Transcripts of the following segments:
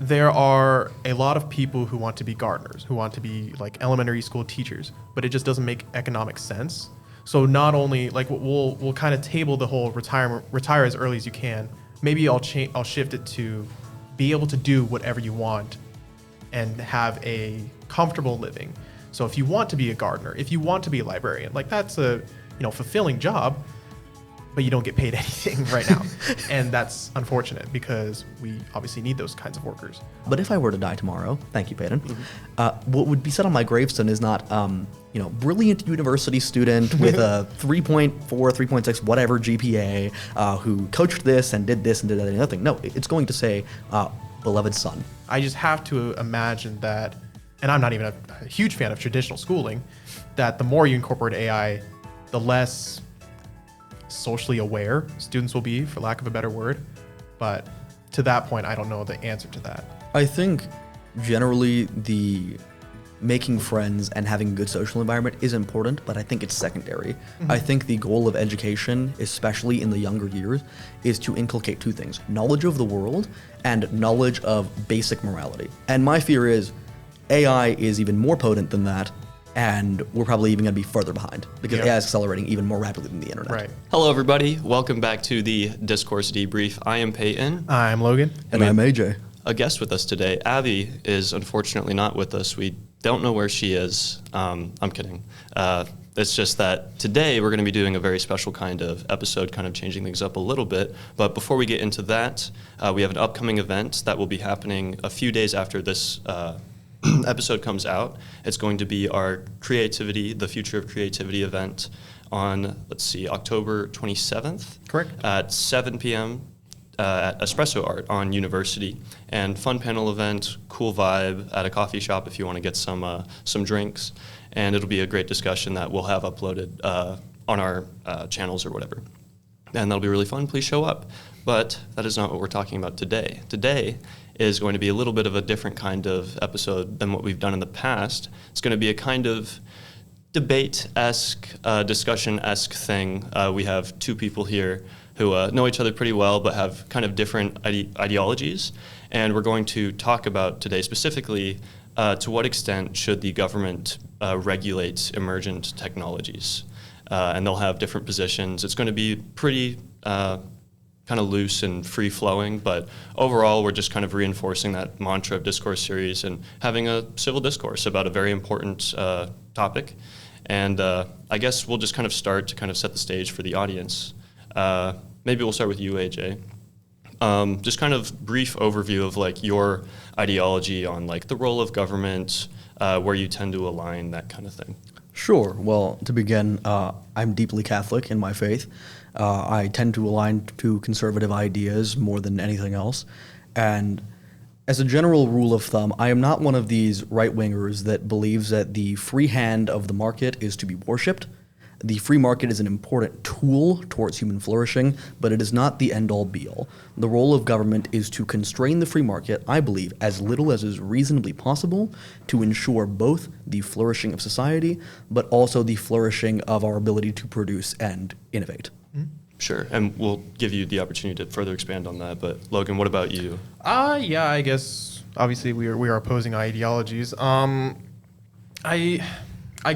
There are a lot of people who want to be gardeners, who want to be like elementary school teachers, but it just doesn't make economic sense. So not only like we'll kind of table the whole retire as early as you can. Maybe I'll shift it to be able to do whatever you want and have a comfortable living. So if you want to be a gardener, if you want to be a librarian, like that's a fulfilling job, but you don't get paid anything right now. And that's unfortunate because we obviously need those kinds of workers. But if I were to die tomorrow, thank you, Peyton, what would be said on my gravestone is not, brilliant university student with a 3.4, 3.6, whatever GPA, who coached this and did that and nothing. No, it's going to say, beloved son. I just have to imagine that, and I'm not even a huge fan of traditional schooling, that the more you incorporate AI, the less socially aware students will be, for lack of a better word. But to that point, I don't know the answer to that. I think generally the making friends and having a good social environment is important, but I think it's secondary. Mm-hmm. I think the goal of education, especially in the younger years, is to inculcate two things: knowledge of the world and knowledge of basic morality. And my fear is AI is even more potent than that, and we're probably even going to be further behind because AI is accelerating even more rapidly than the internet. Right. Hello, everybody. Welcome back to the Discourse Debrief. I am Peyton. I'm Logan. And I'm AJ. A guest with us today. Abby is unfortunately not with us. We don't know where she is. I'm kidding. It's just that today we're going to be doing a very special kind of episode, kind of changing things up a little bit. But before we get into that, we have an upcoming event that will be happening a few days after this episode comes out. It's going to be our the Future of Creativity event on, October 27th. Correct. At 7 p.m. At Espresso Art on University. And fun panel event, cool vibe at a coffee shop if you want to get some drinks. And it'll be a great discussion that we'll have uploaded on our channels or whatever. And that'll be really fun. Please show up. But that is not what we're talking about today. Today is going to be a little bit of a different kind of episode than what we've done in the past. It's going to be a kind of debate-esque, discussion-esque thing. We have two people here who know each other pretty well but have kind of different ideologies. And we're going to talk about today specifically to what extent should the government regulate emergent technologies. And they'll have different positions. It's going to be pretty kind of loose and free-flowing, but overall we're just kind of reinforcing that mantra of Discourse Series and having a civil discourse about a very important topic. And I guess we'll just kind of start to kind of set the stage for the audience. Maybe we'll start with you, AJ. Just kind of brief overview of like your ideology on like the role of government, where you tend to align, that kind of thing. Sure. Well, to begin, I'm deeply Catholic in my faith. I tend to align to conservative ideas more than anything else. And as a general rule of thumb, I am not one of these right-wingers that believes that the free hand of the market is to be worshipped. The free market is an important tool towards human flourishing, but it is not the end-all be-all. The role of government is to constrain the free market, I believe, as little as is reasonably possible to ensure both the flourishing of society, but also the flourishing of our ability to produce and innovate. Sure, and we'll give you the opportunity to further expand on that. But Logan, what about you? Yeah, I guess obviously we are opposing ideologies. I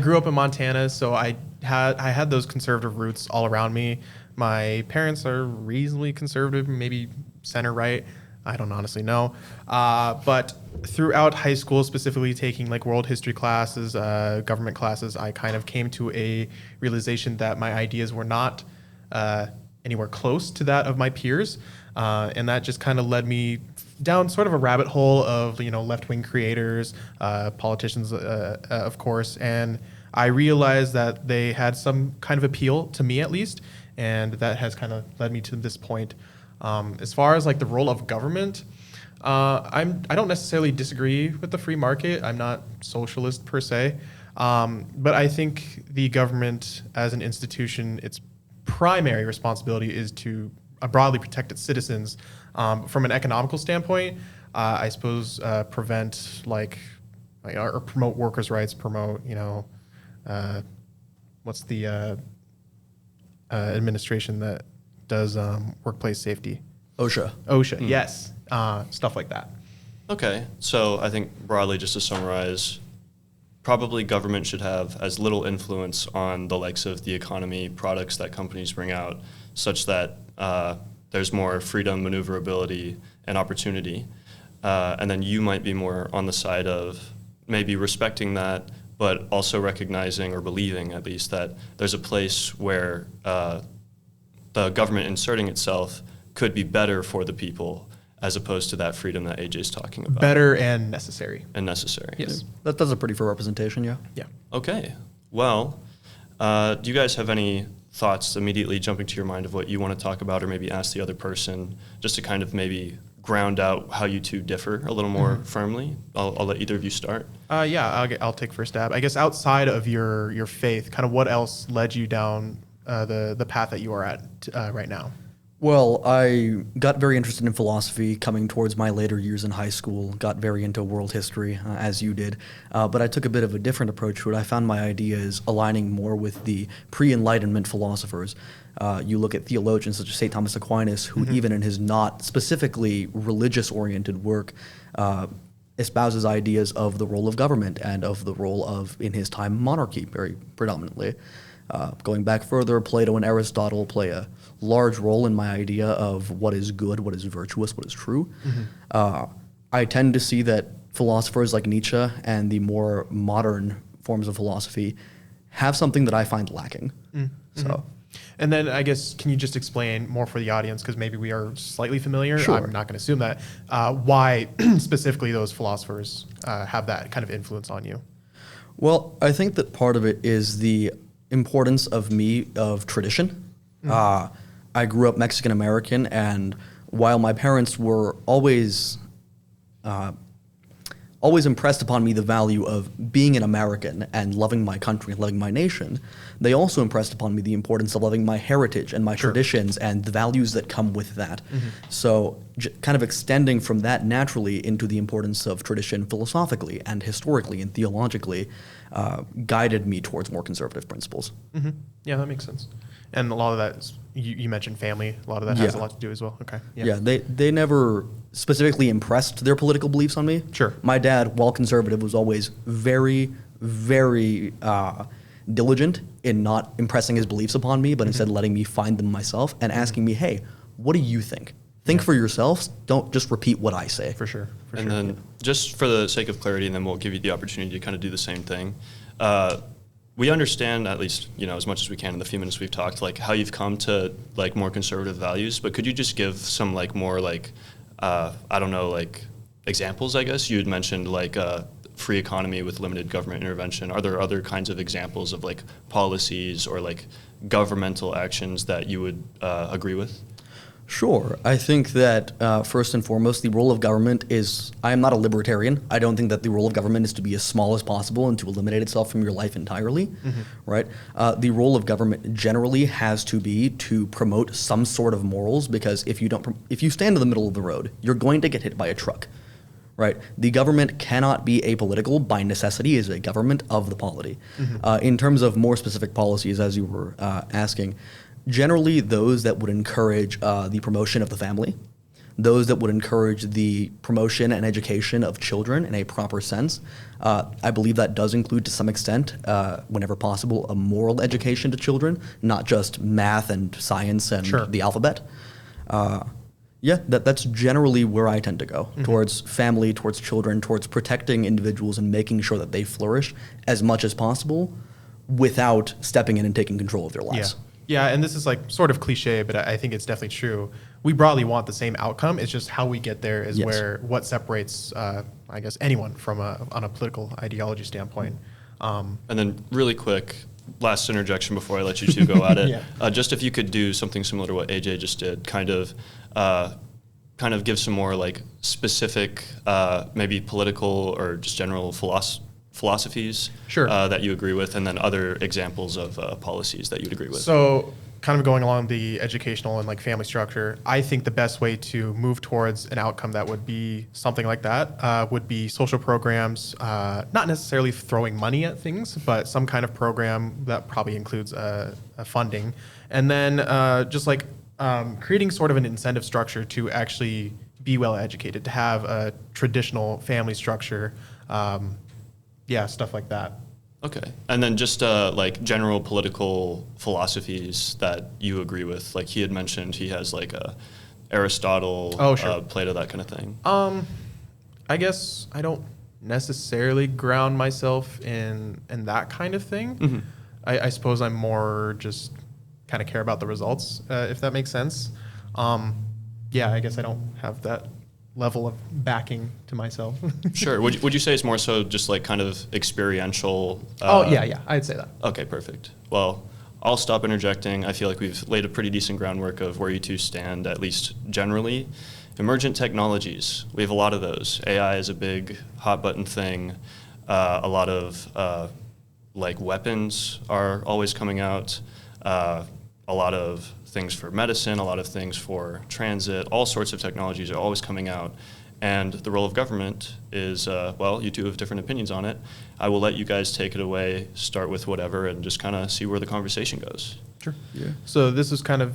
grew up in Montana, so I had those conservative roots all around me. My parents are reasonably conservative, maybe center right. I don't honestly know. But throughout high school, specifically taking like world history classes, government classes, I kind of came to a realization that my ideas were not anywhere close to that of my peers. And that just kind of led me down sort of a rabbit hole of, left-wing creators, politicians, of course. And I realized that they had some kind of appeal to me, at least. And that has kind of led me to this point. As far as like the role of government, I don't necessarily disagree with the free market. I'm not socialist per se. But I think the government as an institution, its primary responsibility is to broadly protect its citizens. From an economical standpoint, I suppose prevent or promote workers' rights, promote, what's the administration that does workplace safety? OSHA. Yes, stuff like that. Okay, so I think broadly, just to summarize, probably government should have as little influence on the likes of the economy, products that companies bring out, such that there's more freedom, maneuverability, and opportunity. And then you might be more on the side of maybe respecting that, but also recognizing or believing at least that there's a place where the government inserting itself could be better for the people as opposed to that freedom that AJ's talking about. Better and necessary. And necessary. Yes. That's a pretty fair representation, yeah. Yeah. Okay. Well, do you guys have any thoughts immediately jumping to your mind of what you want to talk about, or maybe ask the other person just to kind of maybe ground out how you two differ a little more firmly? I'll let either of you start. Yeah, I'll take first stab. I guess outside of your faith, kind of what else led you down the path that you are at right now? Well, I got very interested in philosophy coming towards my later years in high school, got very into world history, as you did, but I took a bit of a different approach to it. I found my ideas aligning more with the pre-Enlightenment philosophers. You look at theologians such as St. Thomas Aquinas, who even in his not specifically religious-oriented work, espouses ideas of the role of government and of the role of, in his time, monarchy very predominantly. Going back further, Plato and Aristotle play a large role in my idea of what is good, what is virtuous, what is true. I tend to see that philosophers like Nietzsche and the more modern forms of philosophy have something that I find lacking. So, And then I guess, can you just explain more for the audience, because maybe we are slightly familiar, Sure. I'm not going to assume that, why specifically those philosophers have that kind of influence on you? well, I think that part of it is the importance of tradition. I grew up Mexican American, and while my parents were always impressed upon me the value of being an American and loving my country and loving my nation, they also impressed upon me the importance of loving my heritage and my traditions and the values that come with that. So kind of extending from that naturally into the importance of tradition philosophically and historically and theologically guided me towards more conservative principles. Yeah, that makes sense. And a lot of that is, you mentioned family, a lot of that has a lot to do as well. Okay. Yeah, they never specifically impressed their political beliefs on me. Sure. My dad, while conservative, was always very, very diligent in not impressing his beliefs upon me, but instead letting me find them myself and asking me, hey, what do you think? Think for yourselves. Don't just repeat what I say. For sure. And then just for the sake of clarity, and then we'll give you the opportunity to kind of do the same thing. We understand, at least, as much as we can in the few minutes we've talked, like how you've come to like more conservative values, but could you just give some like more like, I don't know, like examples, I guess? You had mentioned like free economy with limited government intervention. Are there other kinds of examples of like policies or like governmental actions that you would agree with? Sure. I think that first and foremost, the role of government is, I am not a libertarian. I don't think that the role of government is to be as small as possible and to eliminate itself from your life entirely, right? The role of government generally has to be to promote some sort of morals, because if you stand in the middle of the road, you're going to get hit by a truck, right? The government cannot be apolitical by necessity. It is a government of the polity. In terms of more specific policies, as you were asking, generally those that would encourage the promotion of the family, those that would encourage the promotion and education of children in a proper sense. I believe that does include, to some extent, whenever possible, a moral education to children, not just math and science and the alphabet. That's generally where I tend to go, towards family, towards children, towards protecting individuals and making sure that they flourish as much as possible without stepping in and taking control of their lives. Yeah, and this is like sort of cliche, but I think it's definitely true. We broadly want the same outcome. It's just how we get there is where what separates, I guess, anyone from on a political ideology standpoint. And then really quick, last interjection before I let you two go at it. Just if you could do something similar to what AJ just did, kind of give some more like specific, maybe political or just general philosophies that you agree with, and then other examples of policies that you'd agree with. So kind of going along the educational and like family structure, I think the best way to move towards an outcome that would be something like that would be social programs, not necessarily throwing money at things, but some kind of program that probably includes a funding. And then just like creating sort of an incentive structure to actually be well educated, to have a traditional family structure, stuff like that. Okay. And then just like general political philosophies that you agree with. Like he had mentioned he has like Aristotle, Plato, that kind of thing. I guess I don't necessarily ground myself in that kind of thing. Mm-hmm. I suppose I'm more just kind of care about the results, if that makes sense. I guess I don't have that level of backing to myself. Sure. Would you say it's more so just like kind of experiential? I'd say that. Okay, perfect. Well, I'll stop interjecting. I feel like we've laid a pretty decent groundwork of where you two stand, at least generally. Emergent technologies, we have a lot of those. AI is a big hot button thing. A lot of like weapons are always coming out. A lot of things for medicine, a lot of things for transit, all sorts of technologies are always coming out. And the role of government is, you two have different opinions on it. I will let you guys take it away, start with whatever, and just kind of see where the conversation goes. Sure. Yeah. So this is kind of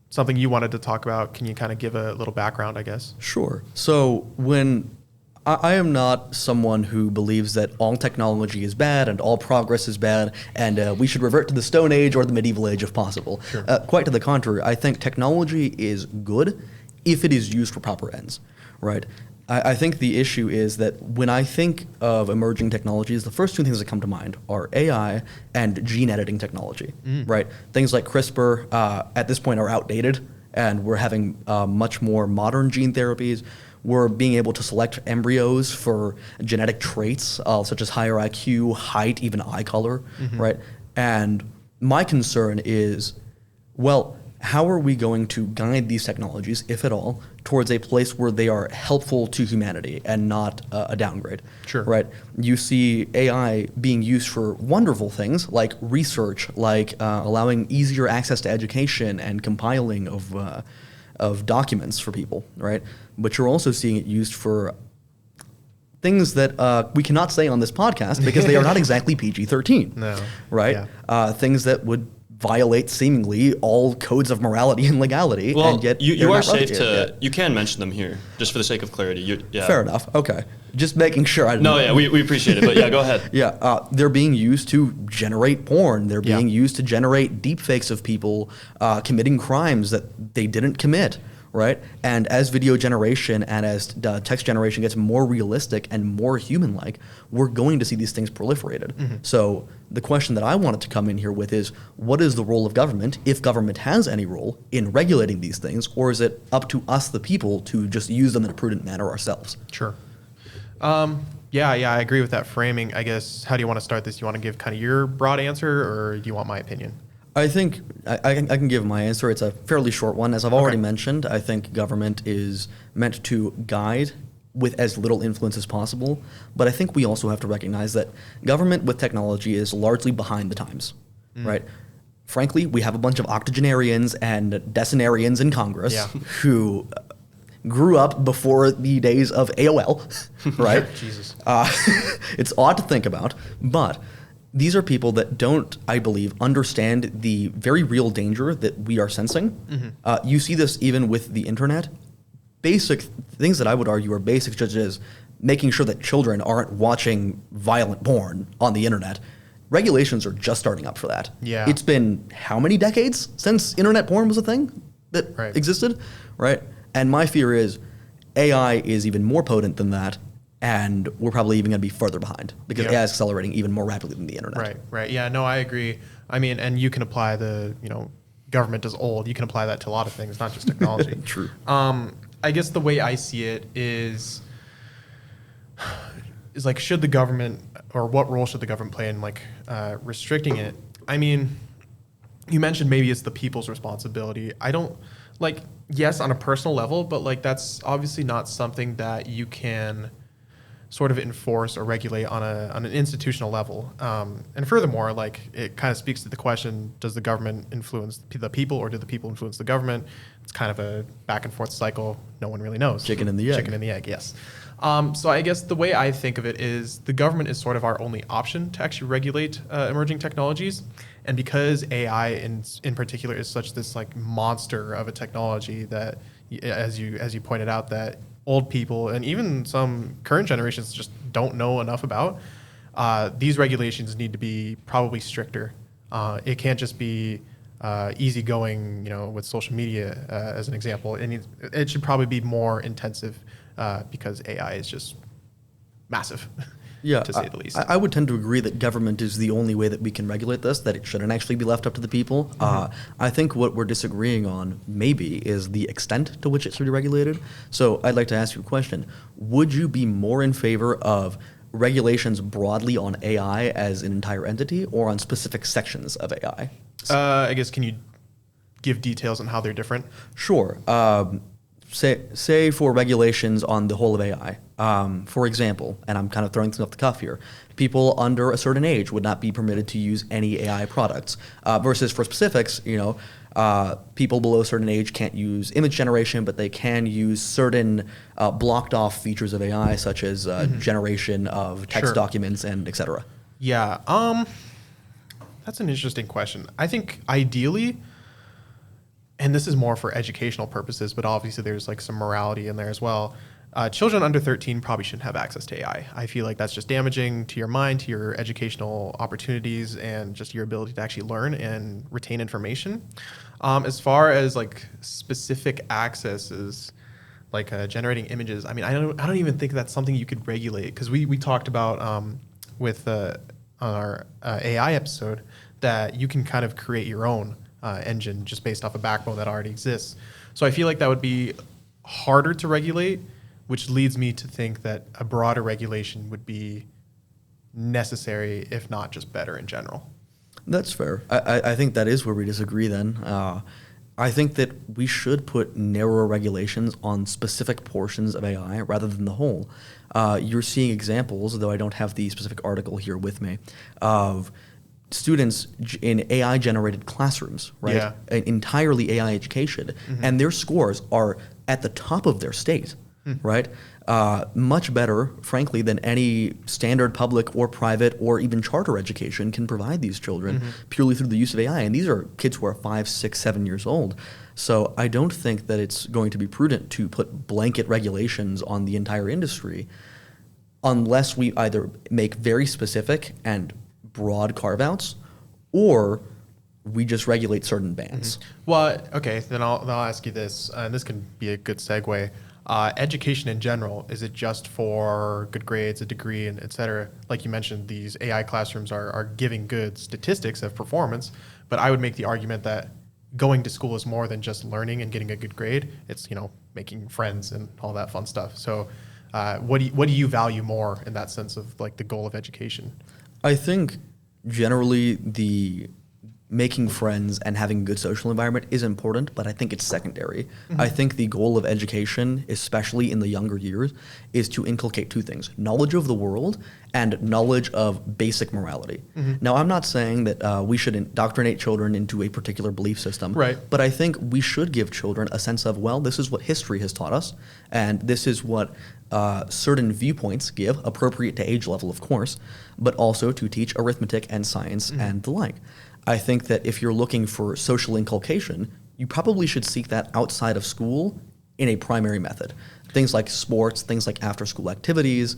something you wanted to talk about. Can you kind of give a little background, I guess? Sure. So when I am not someone who believes that all technology is bad and all progress is bad and we should revert to the Stone Age or the medieval age if possible. Sure. Quite to the contrary, I think technology is good if it is used for proper ends, right? I think the issue is that when I think of emerging technologies, the first two things that come to mind are AI and gene editing technology, right? Things like CRISPR at this point are outdated, and we're having much more modern gene therapies. We're being able to select embryos for genetic traits such as higher IQ, height, even eye color, right? And my concern is, well, how are we going to guide these technologies, if at all, towards a place where they are helpful to humanity and not a downgrade? Sure. Right? You see AI being used for wonderful things like research, like allowing easier access to education and compiling of documents for people, right? But you're also seeing it used for things that we cannot say on this podcast because they are not exactly PG-13. No. Right? Yeah. Things that would violate seemingly all codes of morality and legality. Well, and yet you are safe to. Yeah. You can mention them here, just for the sake of clarity. Fair enough. Okay. Just making sure. We appreciate it, but yeah, go ahead. Yeah, they're being used to generate porn. They're being used to generate deepfakes of people committing crimes that they didn't commit. Right? And as video generation and as text generation gets more realistic and more human-like, we're going to see these things proliferated. So the question that I wanted to come in here with is, what is the role of government, if government has any role, in regulating these things, or is it up to us, the people, to just use them in a prudent manner ourselves? Sure. I agree with that framing. I guess, how do you want to start this? You want to give kind of your broad answer, or do you want my opinion? I think I can give my answer. It's a fairly short one. As I've already mentioned, I think government is meant to guide with as little influence as possible. But I think we also have to recognize that government with technology is largely behind the times, right? Frankly, we have a bunch of octogenarians and decennarians in Congress who grew up before the days of AOL, right? Jesus. It's odd to think about, but these are people that don't, I believe, understand the very real danger that we are sensing. You see this even with the internet. Basic things that I would argue are basic, such as making sure that children aren't watching violent porn on the internet. Regulations are just starting up for that. Yeah. It's been how many decades since internet porn was a thing that existed, right? And my fear is AI is even more potent than that, and we're probably even going to be further behind because AI is accelerating even more rapidly than the internet. Right. Yeah, no, I agree. I mean, and you can apply government is old. You can apply that to a lot of things, not just technology. True. I guess the way I see it is like, should the government, or what role should the government play in restricting it? I mean, you mentioned maybe it's the people's responsibility. I don't, yes, on a personal level, but that's obviously not something that you can sort of enforce or regulate on an institutional level. And furthermore, it kind of speaks to the question, does the government influence the people, or do the people influence the government? It's kind of a back and forth cycle. No one really knows. Chicken and the egg. Chicken and the egg, yes. So I guess the way I think of it is the government is sort of our only option to actually regulate emerging technologies. And because AI in particular is such this monster of a technology that as you pointed out, that old people and even some current generations just don't know enough about. These regulations need to be probably stricter. It can't just be easygoing, with social media as an example. It should probably be more intensive because AI is just massive, Yeah, to say the least. I would tend to agree that government is the only way that we can regulate this, that it shouldn't actually be left up to the people. I think what we're disagreeing on, maybe, is the extent to which it should be regulated. So I'd like to ask you a question. Would you be more in favor of regulations broadly on AI as an entire entity or on specific sections of AI? I guess, can you give details on how they're different? Sure. Say for regulations on the whole of AI, for example, and I'm kind of throwing things off the cuff here, people under a certain age would not be permitted to use any AI products. Versus for specifics, people below a certain age can't use image generation, but they can use certain blocked off features of AI, such as generation of text Sure. documents and et cetera. Yeah, that's an interesting question. I think ideally, and this is more for educational purposes, but obviously there's like some morality in there as well. Children under 13 probably shouldn't have access to AI. I feel like that's just damaging to your mind, to your educational opportunities, and just your ability to actually learn and retain information. As far as like specific accesses, like generating images, I mean, I don't even think that's something you could regulate, because we talked about with on our AI episode that you can kind of create your own engine just based off a backbone that already exists. So I feel like that would be harder to regulate, which leads me to think that a broader regulation would be necessary, if not just better in general. That's fair. I think that is where we disagree then. I think that we should put narrower regulations on specific portions of AI rather than the whole. You're seeing examples, though I don't have the specific article here with me, of students in AI-generated classrooms, right? Yeah. Entirely AI education, and their scores are at the top of their state, right? Much better, frankly, than any standard public or private or even charter education can provide these children purely through the use of AI. And these are kids who are 5, 6, 7 years old. So I don't think that it's going to be prudent to put blanket regulations on the entire industry unless we either make very specific and broad carve-outs, or we just regulate certain bands. Well, okay, then I'll ask you this, and this can be a good segue. Education in general, is it just for good grades, a degree, and et cetera? Like you mentioned, these AI classrooms are giving good statistics of performance, but I would make the argument that going to school is more than just learning and getting a good grade. It's, making friends and all that fun stuff. So what do you value more in that sense of like the goal of education? I think generally the making friends and having a good social environment is important, but I think it's secondary. I think the goal of education, especially in the younger years, is to inculcate two things: knowledge of the world and knowledge of basic morality. Now, I'm not saying that we should indoctrinate children into a particular belief system, Right. but I think we should give children a sense of, well, this is what history has taught us, and this is what certain viewpoints give, appropriate to age level, of course, but also to teach arithmetic and science and the like. I think that if you're looking for social inculcation, you probably should seek that outside of school in a primary method. Things like sports, things like after-school activities,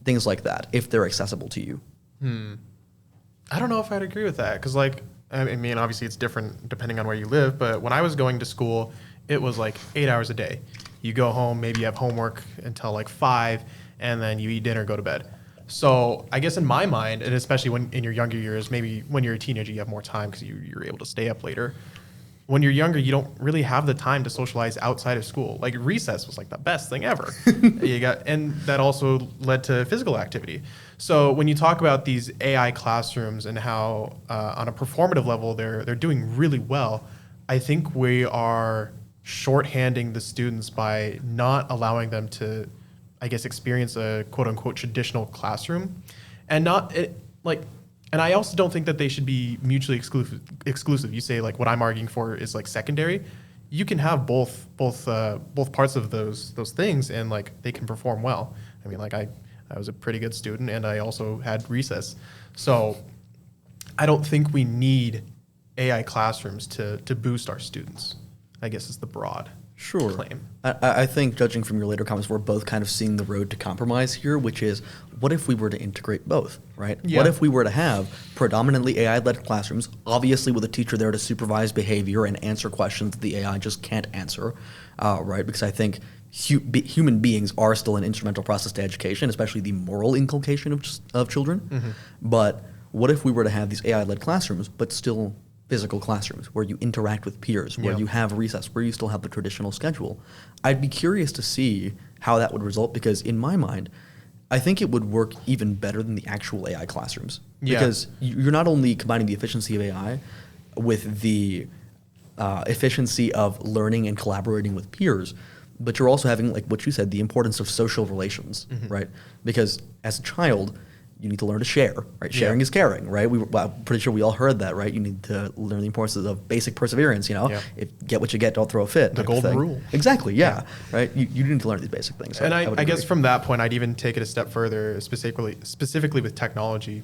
things like that, if they're accessible to you. I don't know if I'd agree with that, because I mean, obviously it's different depending on where you live, but when I was going to school, it was like 8 hours a day. You go home, maybe you have homework until like 5, and then you eat dinner, go to bed. So I guess in my mind, and especially when in your younger years, maybe when you're a teenager, you have more time because you're able to stay up later. When you're younger, you don't really have the time to socialize outside of school. Like recess was like the best thing ever. And that also led to physical activity. So when you talk about these AI classrooms and how on a performative level they're doing really well, I think we are shorthanding the students by not allowing them to, I guess, experience a quote unquote traditional classroom, and and I also don't think that they should be mutually exclusive. You say like what I'm arguing for is like secondary. You can have both parts of those things, and like they can perform well. I mean, like I was a pretty good student, and I also had recess. So I don't think we need AI classrooms to boost our students, I guess is the broad Sure. claim. I think, judging from your later comments, we're both kind of seeing the road to compromise here, which is, what if we were to integrate both, right? Yeah. What if we were to have predominantly AI-led classrooms, obviously with a teacher there to supervise behavior and answer questions that the AI just can't answer, right? Because I think human beings are still an instrumental process to education, especially the moral inculcation of children. Mm-hmm. But what if we were to have these AI-led classrooms, but still physical classrooms where you interact with peers, where Yeah. you have recess, where you still have the traditional schedule? I'd be curious to see how that would result, because in my mind, I think it would work even better than the actual AI classrooms. Yeah. Because you're not only combining the efficiency of AI with the efficiency of learning and collaborating with peers, but you're also having, like what you said, the importance of social relations, right? Because as a child, you need to learn to share, right? Sharing Yeah. is caring, right? I'm pretty sure we all heard that, right? You need to learn the importance of basic perseverance, you know? Yeah. Get what you get, don't throw a fit. The type of golden thing. rule. Exactly, yeah. Right? You need to learn these basic things. So And would I guess agree. from that point, I'd even take it a step further, specifically with technology.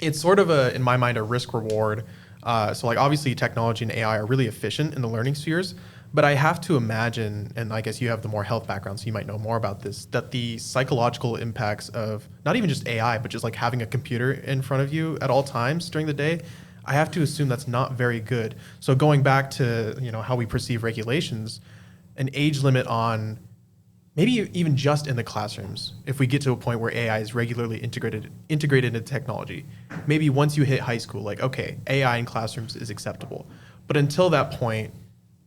It's sort of in my mind, a risk reward. So like obviously technology and AI are really efficient in the learning spheres, but I have to imagine, and I guess you have the more health background, so you might know more about this, that the psychological impacts of not even just AI, but just like having a computer in front of you at all times during the day, I have to assume that's not very good. So going back to, how we perceive regulations, an age limit on maybe even just in the classrooms, if we get to a point where AI is regularly integrated into technology, maybe once you hit high school, like, okay, AI in classrooms is acceptable. But until that point,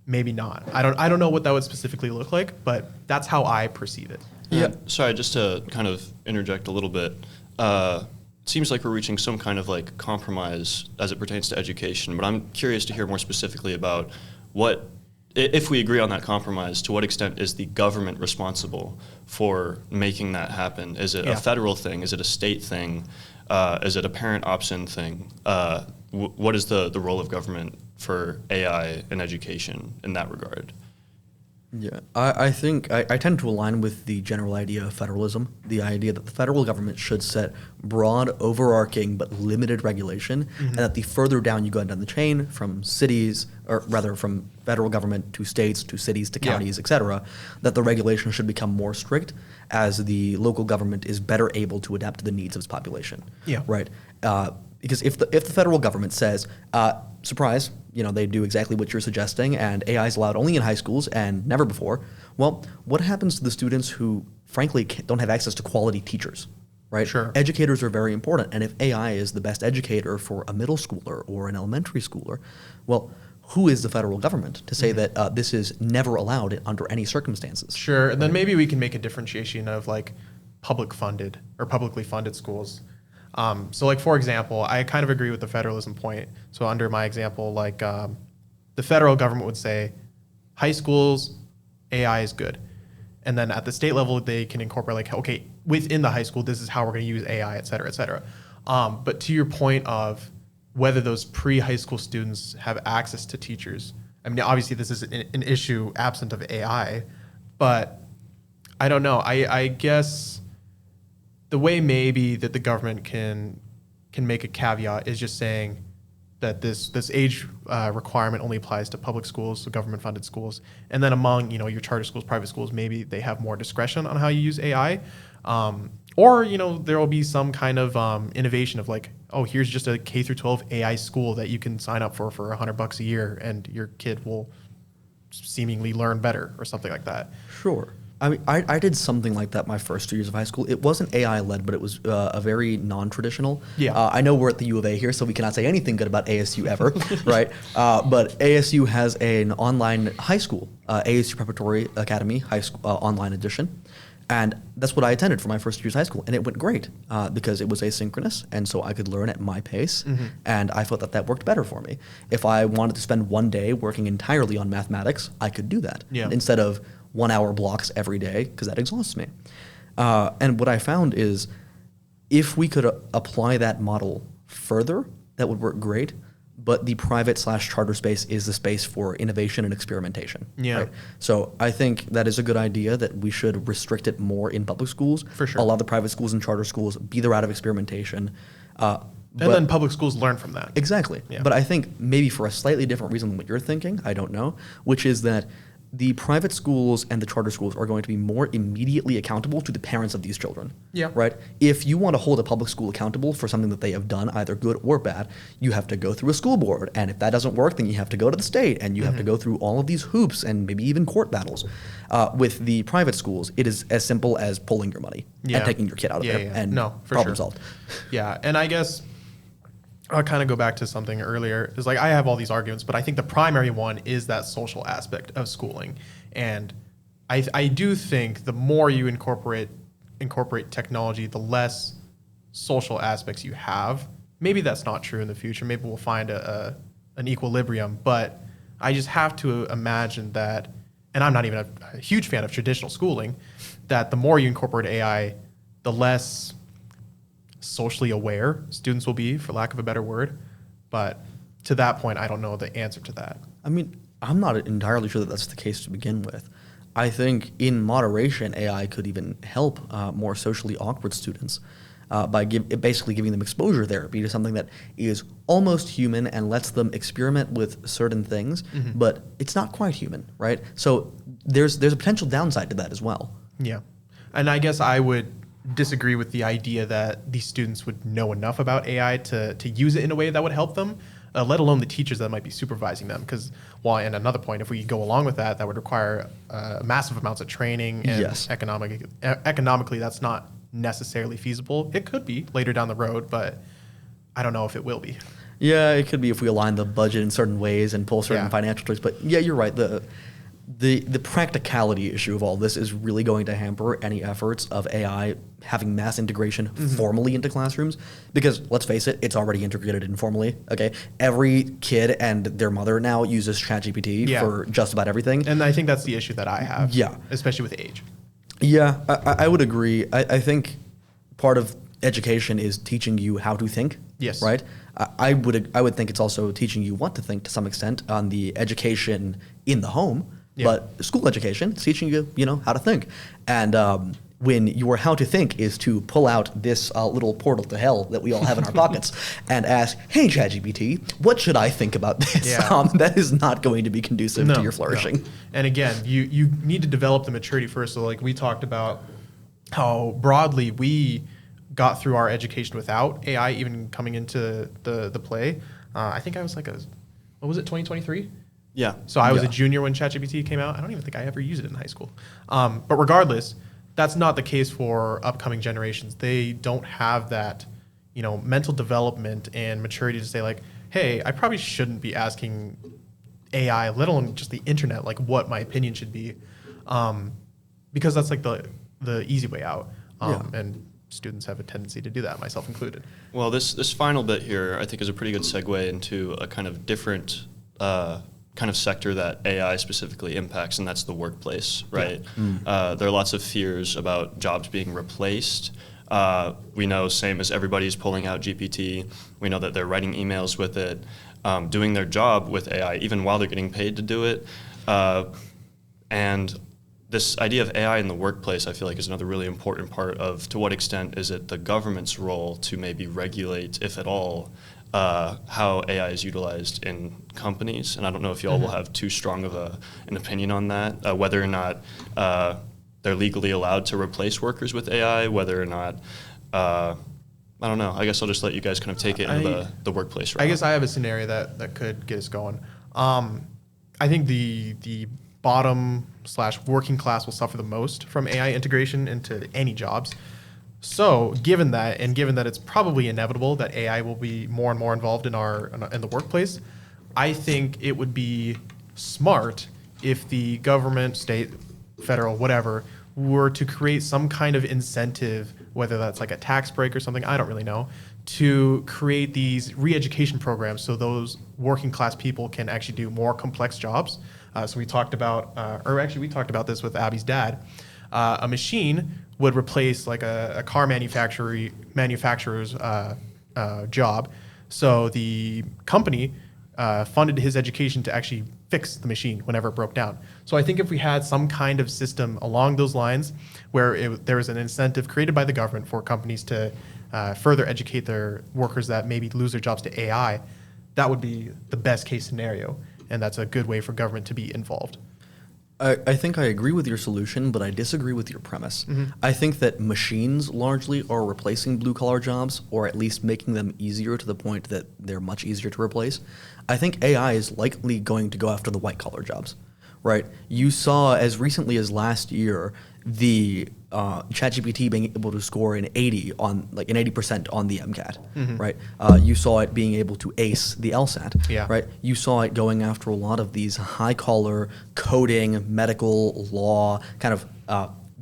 maybe not. I don't know what that would specifically look like, but that's how I perceive it. Yeah. Sorry, just to kind of interject a little bit. It seems like we're reaching some kind of like compromise as it pertains to education, but I'm curious to hear more specifically about what, if we agree on that compromise, to what extent is the government responsible for making that happen? Is it a federal thing? Is it a state thing? Is it a parent opt-in thing? What is the role of government for AI in education in that regard? Yeah, I think I tend to align with the general idea of federalism, the idea that the federal government should set broad, overarching, but limited regulation, and that the further down you go down the chain, from cities, or rather from federal government to states, to cities, to counties, et cetera, that the regulation should become more strict as the local government is better able to adapt to the needs of its population. Yeah. Right? Because if the federal government says, surprise, they do exactly what you're suggesting, and AI is allowed only in high schools and never before, well, what happens to the students who, frankly, don't have access to quality teachers, right? Sure. Educators are very important, and if AI is the best educator for a middle schooler or an elementary schooler, well, who is the federal government to say that this is never allowed under any circumstances? Sure, and then maybe we can make a differentiation of like publicly funded schools. So like, for example, I kind of agree with the federalism point. So under my example, like the federal government would say, high schools, AI is good. And then at the state level, they can incorporate like, okay, within the high school, this is how we're going to use AI, et cetera, et cetera. But to your point of whether those pre-high school students have access to teachers, I mean, obviously this is an issue absent of AI, but I don't know. I guess the way maybe that the government can make a caveat is just saying that this age requirement only applies to public schools, so government-funded schools, and then among your charter schools, private schools, maybe they have more discretion on how you use AI, or there will be some kind of innovation of like, oh, here's just a K through 12 AI school that you can sign up for $100 a year, and your kid will seemingly learn better or something like that. Sure. I mean, I did something like that my first 2 years of high school. It wasn't AI-led, but it was a very non-traditional. Yeah. I know we're at the U of A here, so we cannot say anything good about ASU ever, right? But ASU has an online high school, ASU Preparatory Academy high school online edition. And that's what I attended for my first 2 years of high school. And it went great because it was asynchronous, and so I could learn at my pace. And I felt that worked better for me. If I wanted to spend one day working entirely on mathematics, I could do that instead of 1 hour blocks every day, because that exhausts me. And what I found is if we could apply that model further, that would work great. But the private/charter space is the space for innovation and experimentation. Yeah. Right? So I think that is a good idea that we should restrict it more in public schools. For sure. Allow the private schools and charter schools be the route of experimentation. And then public schools learn from that. Exactly. Yeah. But I think maybe for a slightly different reason than what you're thinking, I don't know, which is that the private schools and the charter schools are going to be more immediately accountable to the parents of these children. Yeah. Right? If you want to hold a public school accountable for something that they have done, either good or bad, you have to go through a school board. And if that doesn't work, then you have to go to the state and you have to go through all of these hoops and maybe even court battles. With the private schools, it is as simple as pulling your money and taking your kid out of there. And no, for problem sure. solved. Yeah, and I guess I'll kind of go back to something earlier. It's like I have all these arguments, but I think the primary one is that social aspect of schooling. And I do think the more you incorporate technology, the less social aspects you have. Maybe that's not true in the future. Maybe we'll find an equilibrium, but I just have to imagine that, and I'm not even a huge fan of traditional schooling, that the more you incorporate AI, the less socially aware students will be, for lack of a better word. But to that point, I don't know the answer to that. I mean, I'm not entirely sure that that's the case to begin with. I think in moderation, AI could even help more socially awkward students by basically giving them exposure therapy to something that is almost human and lets them experiment with certain things, but it's not quite human, right? So there's a potential downside to that as well. Yeah. And I guess I would disagree with the idea that these students would know enough about AI to use it in a way that would help them, let alone the teachers that might be supervising them. Because, well, and another point, if we go along with that, that would require massive amounts of training, and Yes. economically, that's not necessarily feasible. It could be later down the road, but I don't know if it will be. Yeah, it could be if we align the budget in certain ways and pull certain financial tricks. But yeah, you're right. The practicality issue of all this is really going to hamper any efforts of AI having mass integration formally into classrooms, because let's face it, it's already integrated informally. Okay, every kid and their mother now uses ChatGPT for just about everything. And I think that's the issue that I have. Yeah. Especially with age. Yeah, I would agree. I think part of education is teaching you how to think. Yes. Right. I would think it's also teaching you what to think to some extent on the education in the home. Yeah. But school education is teaching you, how to think. And when your how to think is to pull out this little portal to hell that we all have in our pockets and ask, hey, ChatGPT, what should I think about this? Yeah. That is not going to be conducive to your flourishing. No. And again, you need to develop the maturity first. So like we talked about how broadly we got through our education without AI even coming into the play. I think I was like 2023? Yeah. So I was a junior when ChatGPT came out. I don't even think I ever used it in high school. But regardless, that's not the case for upcoming generations. They don't have that, mental development and maturity to say like, hey, I probably shouldn't be asking AI, let alone just the internet, like what my opinion should be, because that's like the easy way out. And students have a tendency to do that, myself included. Well, this final bit here, I think, is a pretty good segue into a kind of different kind of sector that AI specifically impacts, and that's the workplace, right? Yeah. There are lots of fears about jobs being replaced. We know, same as everybody's pulling out GPT, we know that they're writing emails with it, doing their job with AI, even while they're getting paid to do it. And this idea of AI in the workplace, I feel like, is another really important part of to what extent is it the government's role to maybe regulate, if at all, how AI is utilized in companies. And I don't know if you all will have too strong of an opinion on that, whether or not they're legally allowed to replace workers with AI, whether or not, I don't know. I guess I'll just let you guys kind of take it into the workplace route. I guess I have a scenario that could get us going. I think the bottom/working class will suffer the most from AI integration into any jobs. So given that it's probably inevitable that AI will be more and more involved in the workplace, I think it would be smart if the government, state, federal, whatever, were to create some kind of incentive, whether that's like a tax break or something, I don't really know, to create these re-education programs so those working class people can actually do more complex jobs. So we talked about this with Abby's dad. A machine would replace like a car manufacturer's job. So the company funded his education to actually fix the machine whenever it broke down. So I think if we had some kind of system along those lines where there was an incentive created by the government for companies to further educate their workers that maybe lose their jobs to AI, that would be the best case scenario. And that's a good way for government to be involved. I think I agree with your solution, but I disagree with your premise. I think that machines largely are replacing blue-collar jobs, or at least making them easier to the point that they're much easier to replace. I think AI is likely going to go after the white-collar jobs, right? You saw as recently as last year the ChatGPT being able to score an 80% on the MCAT, right? You saw it being able to ace the LSAT, Yeah. right? You saw it going after a lot of these high-collar coding, medical, law, kind of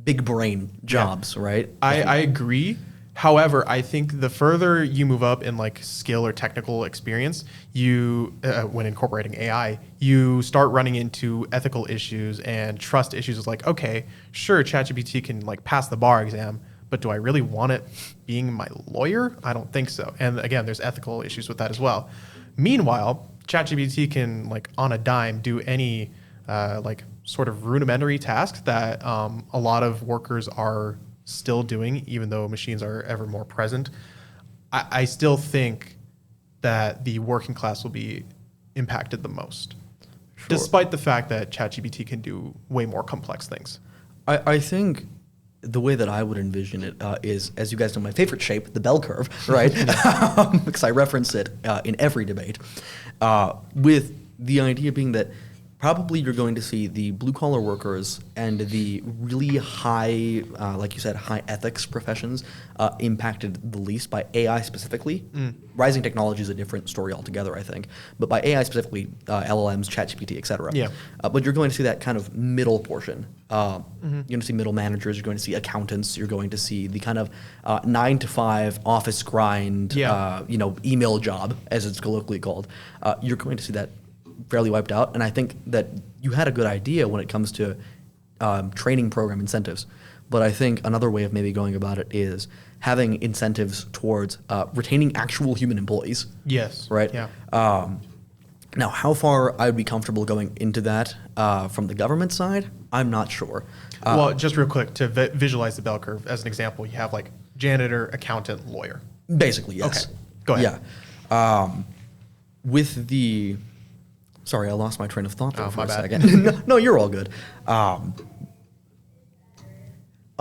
big brain jobs, right? I agree. However, I think the further you move up in like skill or technical experience, you when incorporating AI, you start running into ethical issues and trust issues. It's like, okay, sure, ChatGPT can like pass the bar exam, but do I really want it being my lawyer? I don't think so. And again, there's ethical issues with that as well. Meanwhile, ChatGPT can like on a dime do any like sort of rudimentary task that a lot of workers are still doing, even though machines are ever more present. I still think that the working class will be impacted the most, despite the fact that ChatGPT can do way more complex things. I think the way that I would envision it is, as you guys know, my favorite shape, the bell curve, right? Because I reference it in every debate, with the idea being that probably you're going to see the blue-collar workers and the really high, like you said, high ethics professions impacted the least by AI specifically. Rising technology is a different story altogether, I think. But by AI specifically, LLMs, ChatGPT, et cetera. Yeah. But you're going to see that kind of middle portion. You're going to see middle managers, you're going to see accountants, you're going to see the kind of 9-to-5 office grind, Yeah. Email job, as it's colloquially called. You're going to see that fairly wiped out. And I think that you had a good idea when it comes to training program incentives. But I think another way of maybe going about it is having incentives towards retaining actual human employees. Yes. Right? Yeah. Now, how far I would be comfortable going into that from the government side, I'm not sure. Well, just real quick, to visualize the bell curve, as an example, you have like janitor, accountant, lawyer. Basically, yes. Okay, go ahead. Yeah. With the... Sorry, I lost my train of thought there for my a bad. second. No, you're all good. Oh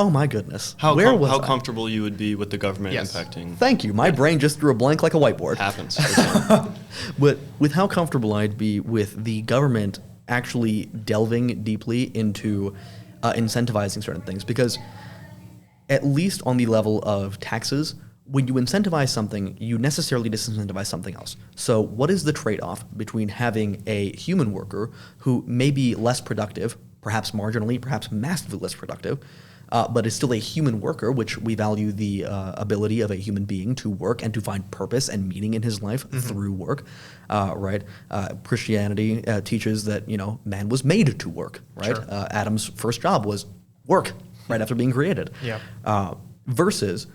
my goodness. How I? comfortable you would be with the government Yes. impacting? Thank you. My brain just threw a blank like a whiteboard. Happens. But with how comfortable I'd be with the government actually delving deeply into incentivizing certain things, because at least on the level of taxes, when you incentivize something, you necessarily disincentivize something else. So what is the trade-off between having a human worker who may be less productive, perhaps marginally, perhaps massively less productive, but is still a human worker, which we value the ability of a human being to work and to find purpose and meaning in his life through work, right? Christianity teaches that, man was made to work, right? Sure. Adam's first job was work right after being created. Yeah. Versus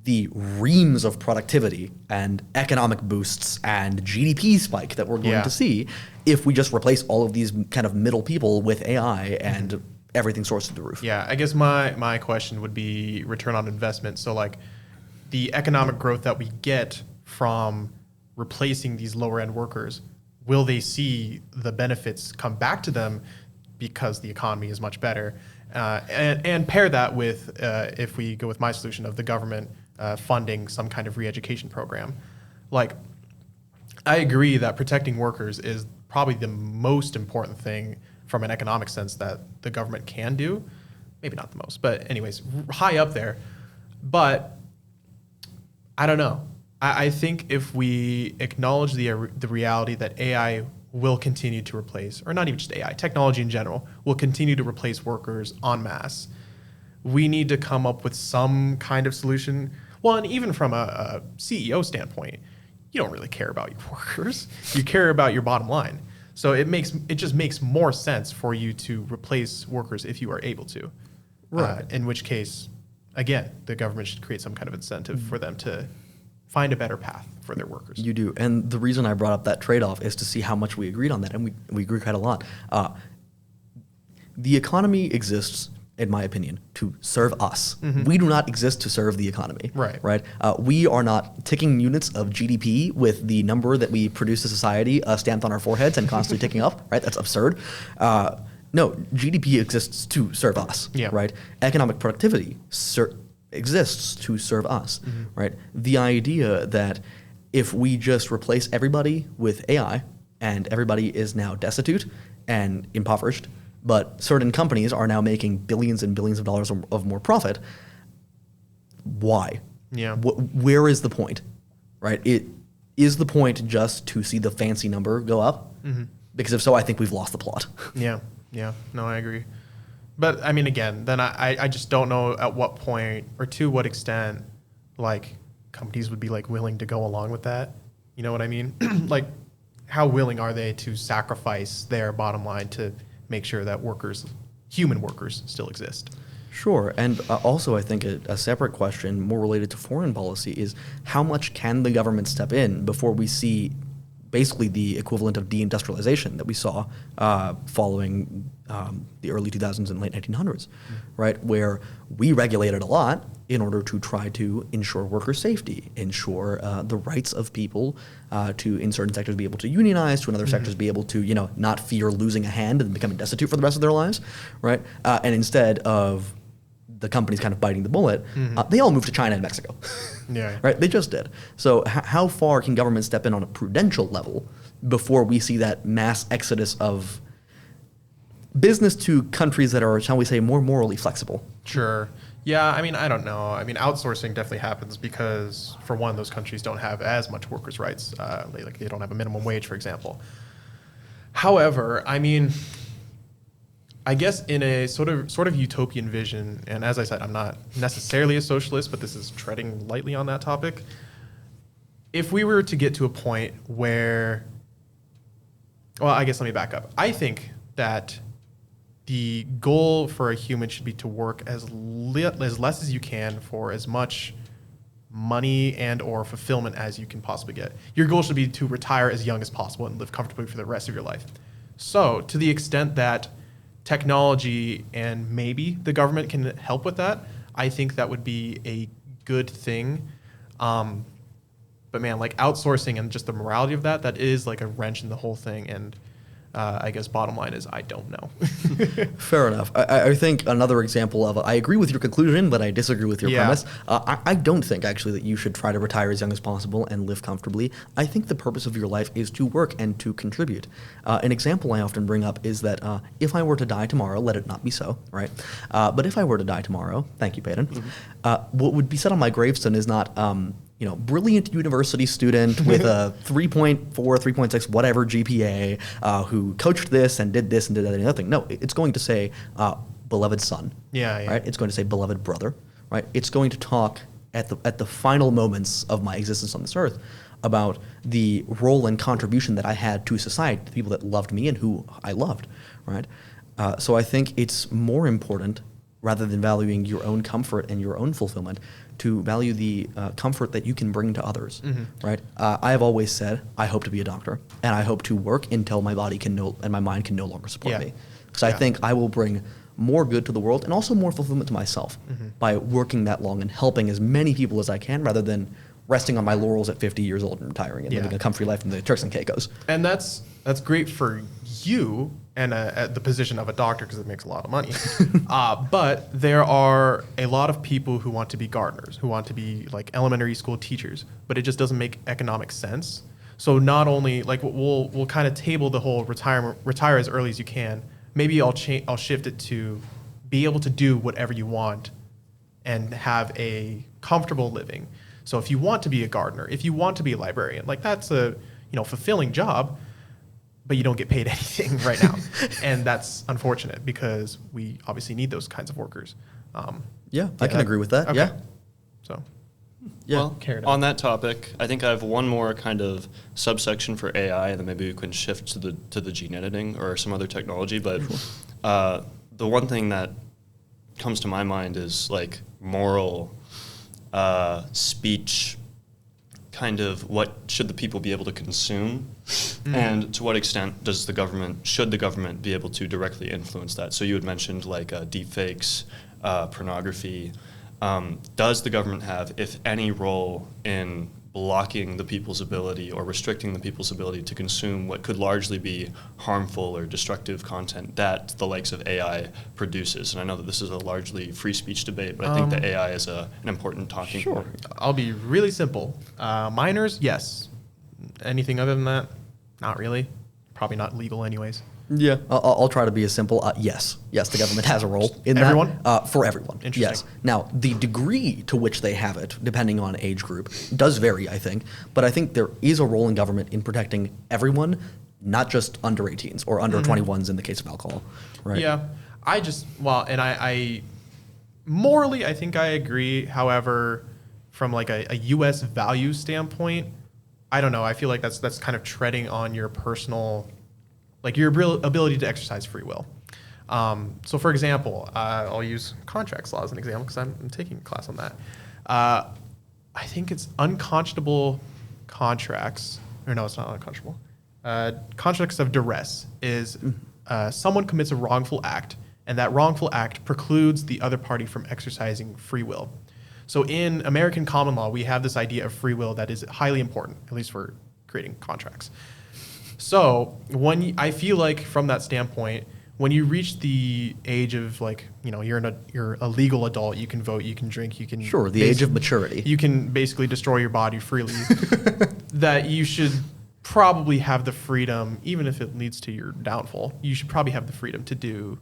the reams of productivity and economic boosts and GDP spike that we're going to see if we just replace all of these kind of middle people with AI and everything soars to the roof. Yeah, I guess my question would be return on investment. So like the economic growth that we get from replacing these lower end workers, will they see the benefits come back to them because the economy is much better? And pair that with, if we go with my solution of the government funding some kind of re-education program. Like, I agree that protecting workers is probably the most important thing from an economic sense that the government can do. Maybe not the most, but anyways, high up there. But I don't know. I think if we acknowledge the reality that AI will continue to replace, or not even just AI, technology in general, will continue to replace workers en masse, we need to come up with some kind of solution. Well, and even from a CEO standpoint, you don't really care about your workers. You care about your bottom line. So it just makes more sense for you to replace workers if you are able to. Right. In which case, again, the government should create some kind of incentive for them to find a better path for their workers. You do. And the reason I brought up that trade-off is to see how much we agreed on that, and we agree quite a lot. The economy exists, in my opinion, to serve us. We do not exist to serve the economy. Right. We are not ticking units of GDP with the number that we produce as society stamped on our foreheads and constantly ticking up. Right? That's absurd. No, GDP exists to serve us, Yeah. right? Economic productivity exists to serve us, right? The idea that if we just replace everybody with AI and everybody is now destitute and impoverished, but certain companies are now making billions and billions of dollars of more profit, why? Yeah. Where is the point, right? Is the point just to see the fancy number go up? Because if so, I think we've lost the plot. Yeah. No, I agree. But I mean, again, then I just don't know at what point or to what extent, like, companies would be like willing to go along with that. You know what I mean? Like, how willing are they to sacrifice their bottom line to make sure that human workers still exist? Sure, and also I think a separate question more related to foreign policy is how much can the government step in before we see basically the equivalent of deindustrialization that we saw following the early 2000s and late 1900s, right? Where we regulated a lot in order to try to ensure worker safety, ensure the rights of people to, in certain sectors, be able to unionize, to in other sectors be able to, not fear losing a hand and becoming destitute for the rest of their lives, right? And instead of the companies kind of biting the bullet, they all moved to China and Mexico. Yeah. Right? They just did. So how far can government step in on a prudential level before we see that mass exodus of business to countries that are, shall we say, more morally flexible? Sure. Yeah, I mean, I don't know. I mean, outsourcing definitely happens because, for one, those countries don't have as much workers' rights. They don't have a minimum wage, for example. However, I mean, I guess in a sort of utopian vision, and as I said, I'm not necessarily a socialist, but this is treading lightly on that topic. If we were to get to a point where, well, I guess let me back up. I think that the goal for a human should be to work as less as you can for as much money and or fulfillment as you can possibly get. Your goal should be to retire as young as possible and live comfortably for the rest of your life. So to the extent that technology and maybe the government can help with that, I think that would be a good thing. But man, like outsourcing and just the morality of that is like a wrench in the whole thing. And I guess bottom line is I don't know. Fair enough. I think another example of, I agree with your conclusion, but I disagree with your premise. I don't think actually that you should try to retire as young as possible and live comfortably. I think the purpose of your life is to work and to contribute. An example I often bring up is that if I were to die tomorrow, let it not be so, right? But if I were to die tomorrow, thank you, Peyton, what would be said on my gravestone is not, brilliant university student with a 3.4, 3.6, whatever GPA, who coached this and did this and did that and the other thing. No, it's going to say beloved son. Yeah. Right? It's going to say beloved brother. Right? It's going to talk at the final moments of my existence on this earth about the role and contribution that I had to society, the people that loved me and who I loved. Right? So I think it's more important, rather than valuing your own comfort and your own fulfillment, to value the comfort that you can bring to others, right? I have always said I hope to be a doctor, and I hope to work until my body and my mind can no longer support me. Because I think I will bring more good to the world and also more fulfillment to myself by working that long and helping as many people as I can, rather than resting on my laurels at 50 years old and retiring and living a comfy life in the Turks and Caicos. And that's great for you and at the position of a doctor because it makes a lot of money. But there are a lot of people who want to be gardeners, who want to be like elementary school teachers, but it just doesn't make economic sense. So not only like we'll kind of table the whole retire as early as you can. Maybe I'll shift it to be able to do whatever you want and have a comfortable living. So if you want to be a gardener, if you want to be a librarian, like that's a fulfilling job, but you don't get paid anything right now. And that's unfortunate because we obviously need those kinds of workers. I can agree with that. Okay. Yeah. So, Well, carry it on that topic, I think I have one more kind of subsection for AI, and then maybe we can shift to the gene editing or some other technology. But the one thing that comes to my mind is like moral speech, kind of what should the people be able to consume, and to what extent should the government be able to directly influence that? So you had mentioned like deepfakes, pornography. Does the government have, if any, role in blocking the people's ability or restricting the people's ability to consume what could largely be harmful or destructive content that the likes of AI produces. And I know that this is a largely free speech debate, but I think that AI is an important talking point. I'll be really simple. Minors, yes. Anything other than that, not really. Probably not legal anyways. Yeah, I'll try to be as simple. Yes, the government has a role in Everyone? that. For everyone. Interesting. Yes. Now, the degree to which they have it, depending on age group, does vary, I think. But I think there is a role in government in protecting everyone, not just under 18s or under 21s in the case of alcohol. Right? Yeah, I morally, I think I agree. However, from like a U.S. value standpoint, I don't know. I feel like that's kind of treading on your personal, like your ability to exercise free will. So, for example, I'll use contracts law as an example because I'm taking a class on that. I think it's unconscionable contracts, or no, it's not unconscionable. Contracts of duress is someone commits a wrongful act, and that wrongful act precludes the other party from exercising free will. So in American common law, we have this idea of free will that is highly important, at least for creating contracts. So I feel like from that standpoint, when you reach the age of like, you're a legal adult, you can vote, you can drink, you can the age of maturity. You can basically destroy your body freely. That you should probably have the freedom, even if it leads to your downfall, you should probably have the freedom to do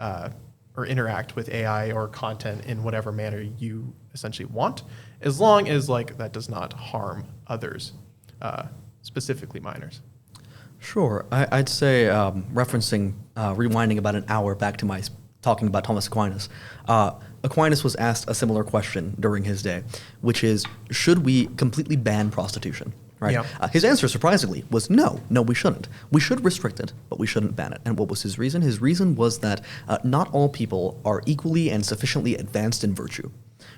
or interact with AI or content in whatever manner you essentially want, as long as like that does not harm others, specifically minors. Sure. I'd say, rewinding about an hour back to my talking about Thomas Aquinas, Aquinas was asked a similar question during his day, which is, should we completely ban prostitution? Right. Yeah. His answer, surprisingly, was no, we shouldn't. We should restrict it, but we shouldn't ban it. And what was his reason? His reason was that not all people are equally and sufficiently advanced in virtue.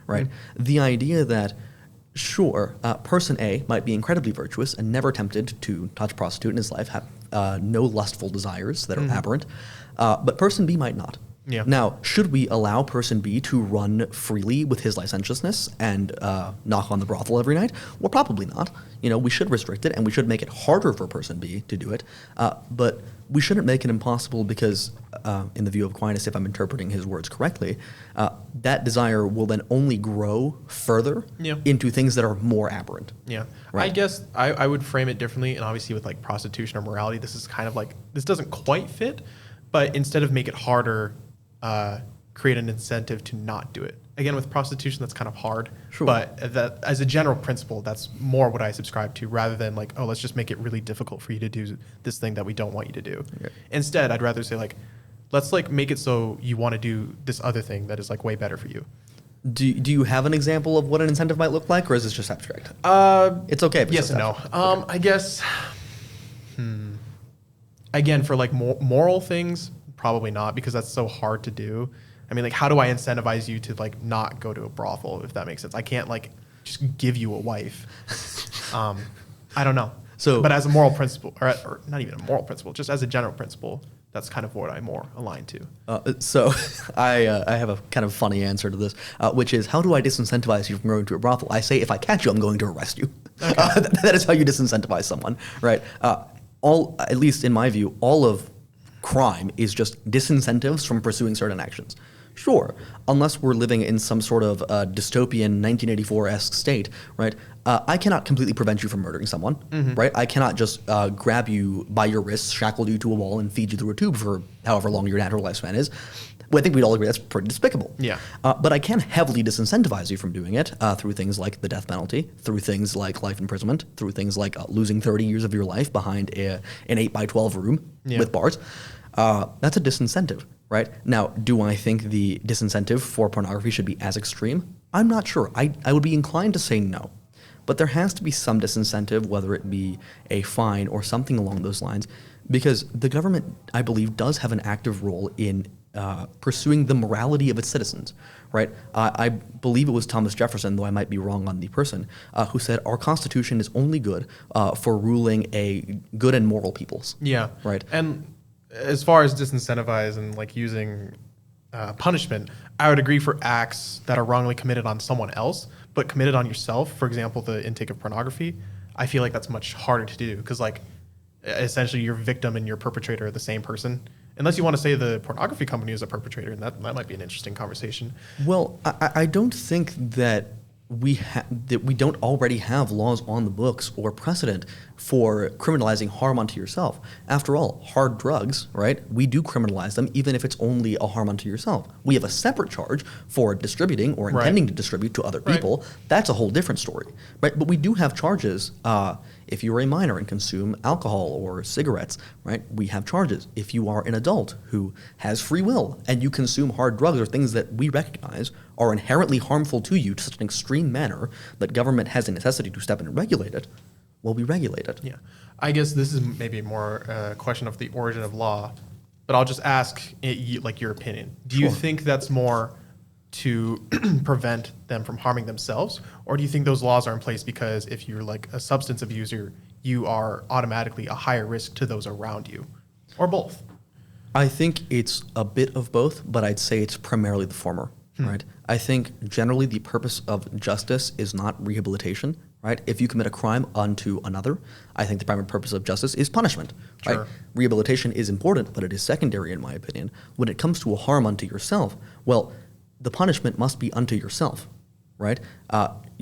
Right. Mm-hmm. The idea that, sure, person A might be incredibly virtuous and never tempted to touch a prostitute in his life, have no lustful desires that are aberrant, but person B might not. Yeah. Now, should we allow person B to run freely with his licentiousness and knock on the brothel every night? Well, probably not. We should restrict it, and we should make it harder for person B to do it. But we shouldn't make it impossible because, in the view of Aquinas, if I'm interpreting his words correctly, that desire will then only grow further into things that are more aberrant. Yeah. Right. I guess I would frame it differently, and obviously with like prostitution or morality, this is kind of like, this doesn't quite fit, but instead of make it harder, create an incentive to not do it. Again, with prostitution, that's kind of hard. Sure. But that, as a general principle, that's more what I subscribe to, rather than like, oh, let's just make it really difficult for you to do this thing that we don't want you to do. Yeah. Instead, I'd rather say like, let's like make it so you want to do this other thing that is like way better for you. Do you have an example of what an incentive might look like, or is this just abstract? It's okay. If it's Yes and no. abstract. Okay. I guess. Again, for like moral things, probably not, because that's so hard to do. I mean, like, how do I incentivize you to like not go to a brothel, if that makes sense? I can't like just give you a wife. I don't know. So, but as a moral principle, or not even a moral principle, just as a general principle, that's kind of what I'm more aligned to. So I have a kind of funny answer to this, which is, how do I disincentivize you from going to a brothel? I say, if I catch you, I'm going to arrest you. Okay. That is how you disincentivize someone, right? At least in my view, all of crime is just disincentives from pursuing certain actions. Sure, unless we're living in some sort of dystopian 1984-esque state, right? I cannot completely prevent you from murdering someone, right? I cannot just grab you by your wrists, shackle you to a wall, and feed you through a tube for however long your natural lifespan is. Well, I think we'd all agree that's pretty despicable. Yeah. But I can heavily disincentivize you from doing it through things like the death penalty, through things like life imprisonment, through things like losing 30 years of your life behind an 8x12 room with bars. That's a disincentive, right? Now, do I think the disincentive for pornography should be as extreme? I'm not sure. I would be inclined to say no. But there has to be some disincentive, whether it be a fine or something along those lines, because the government, I believe, does have an active role in pursuing the morality of its citizens, right? I believe it was Thomas Jefferson, though I might be wrong on the person, who said our Constitution is only good for ruling a good and moral peoples. Yeah. Right. And as far as disincentivize and like using punishment, I would agree for acts that are wrongly committed on someone else. but committed on yourself, for example, the intake of pornography, I feel like that's much harder to do because like essentially your victim and your perpetrator are the same person. Unless you want to say the pornography company is a perpetrator, and that might be an interesting conversation. Well, I don't think that we don't already have laws on the books or precedent for criminalizing harm unto yourself. After all, hard drugs, right? We do criminalize them even if it's only a harm unto yourself. We have a separate charge for distributing or intending to distribute to other people. That's a whole different story, right? But we do have charges. If you are a minor and consume alcohol or cigarettes, right? We have charges. If you are an adult who has free will and you consume hard drugs or things that we recognize are inherently harmful to you to such an extreme manner that government has a necessity to step in and regulate it, well, we regulate it. Yeah. I guess this is maybe more a question of the origin of law, but I'll just ask like your opinion. Do you think that's more to prevent them from harming themselves, or do you think those laws are in place because if you're like a substance abuser, you are automatically a higher risk to those around you, or both? I think it's a bit of both, but I'd say it's primarily the former, right? I think generally the purpose of justice is not rehabilitation, right? If you commit a crime unto another, I think the primary purpose of justice is punishment, right? Rehabilitation is important, but it is secondary in my opinion. When it comes to a harm unto yourself, well, the punishment must be unto yourself, right?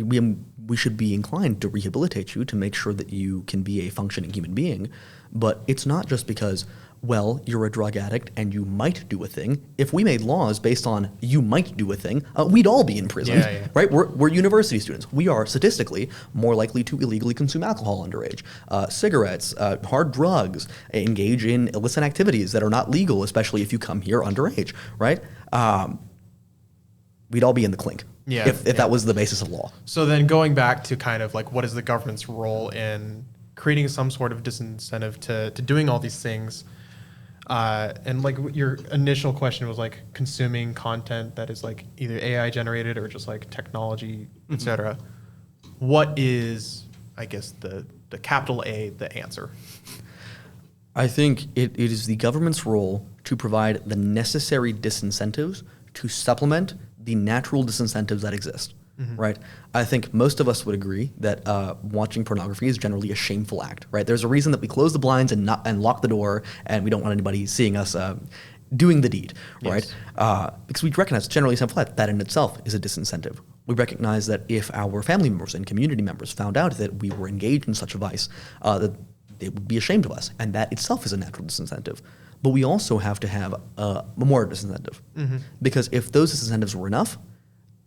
We should be inclined to rehabilitate you to make sure that you can be a functioning human being, but it's not just because, well, you're a drug addict and you might do a thing. If we made laws based on you might do a thing, we'd all be in prison, right? We're university students. We are statistically more likely to illegally consume alcohol underage, cigarettes, hard drugs, engage in illicit activities that are not legal, especially if you come here underage, right? We'd all be in the clink if that was the basis of law. So then going back to kind of like what is the government's role in creating some sort of disincentive to doing all these things, and like your initial question was like consuming content that is like either AI generated or just like technology, et cetera. What is, I guess, the capital A, the answer? I think it is the government's role to provide the necessary disincentives to supplement the natural disincentives that exist, right? I think most of us would agree that watching pornography is generally a shameful act, right? There's a reason that we close the blinds and lock the door, and we don't want anybody seeing us doing the deed, right? Because we recognize it's generally a shameful act. That in itself is a disincentive. We recognize that if our family members and community members found out that we were engaged in such a vice, that they would be ashamed of us, and that itself is a natural disincentive. But we also have to have a more disincentive, because if those disincentives were enough,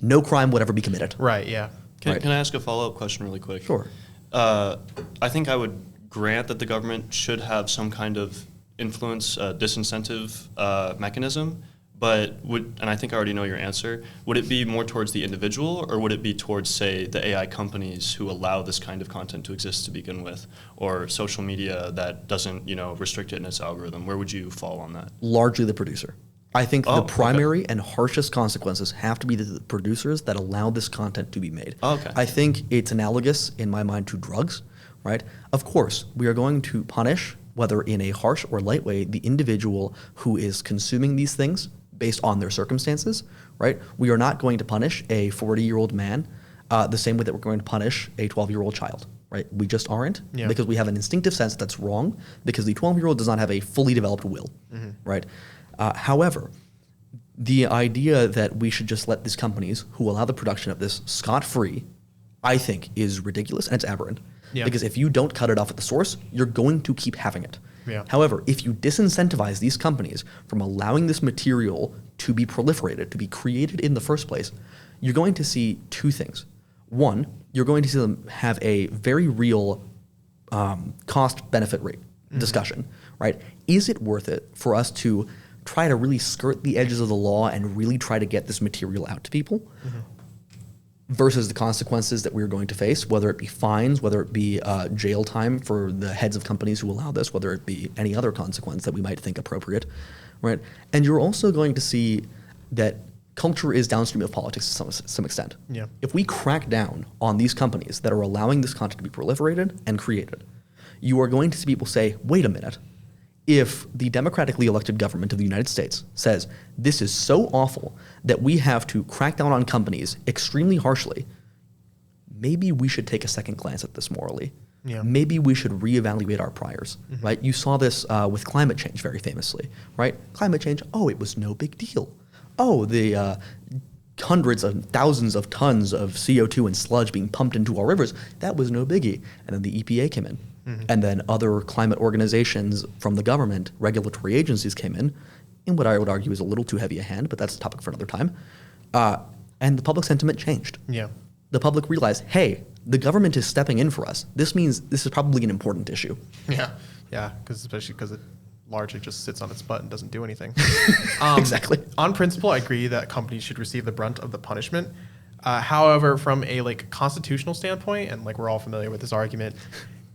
no crime would ever be committed. Right, yeah. Can I ask a follow-up question really quick? Sure. I think I would grant that the government should have some kind of influence disincentive mechanism, but and I think I already know your answer, would it be more towards the individual, or would it be towards, say, the AI companies who allow this kind of content to exist to begin with, or social media that doesn't, restrict it in its algorithm? Where would you fall on that? Largely the producer. I think the primary and harshest consequences have to be the producers that allow this content to be made. I think it's analogous in my mind to drugs, right? Of course, we are going to punish, whether in a harsh or light way, the individual who is consuming these things based on their circumstances, right? We are not going to punish a 40-year-old man the same way that we're going to punish a 12-year-old child, right? We just aren't, because we have an instinctive sense that's wrong, because the 12-year-old does not have a fully developed will, right? However, the idea that we should just let these companies who allow the production of this scot-free, I think, is ridiculous and it's aberrant. Because if you don't cut it off at the source, you're going to keep having it. However, if you disincentivize these companies from allowing this material to be proliferated, to be created in the first place, you're going to see two things. One, you're going to see them have a very real cost-benefit rate discussion, right? Is it worth it for us to try to really skirt the edges of the law and really try to get this material out to people versus the consequences that we're going to face, whether it be fines, whether it be jail time for the heads of companies who allow this, whether it be any other consequence that we might think appropriate, right? And you're also going to see that culture is downstream of politics to some extent. If we crack down on these companies that are allowing this content to be proliferated and created, you are going to see people say, wait a minute, if the democratically elected government of the United States says this is so awful that we have to crack down on companies extremely harshly, maybe we should take a second glance at this morally. Yeah. Maybe we should reevaluate our priors, right? You saw this with climate change very famously, right? Climate change, it was no big deal. The hundreds of thousands of tons of CO2 and sludge being pumped into our rivers, that was no biggie. And then the EPA came in. And then other climate organizations from the government, regulatory agencies came in what I would argue is a little too heavy a hand, but that's a topic for another time. And the public sentiment changed. Yeah. The public realized, hey, the government is stepping in for us. This means this is probably an important issue. Yeah. Yeah. Especially because it largely just sits on its butt and doesn't do anything. Exactly. On principle, I agree that companies should receive the brunt of the punishment. However, from a constitutional standpoint, and we're all familiar with this argument,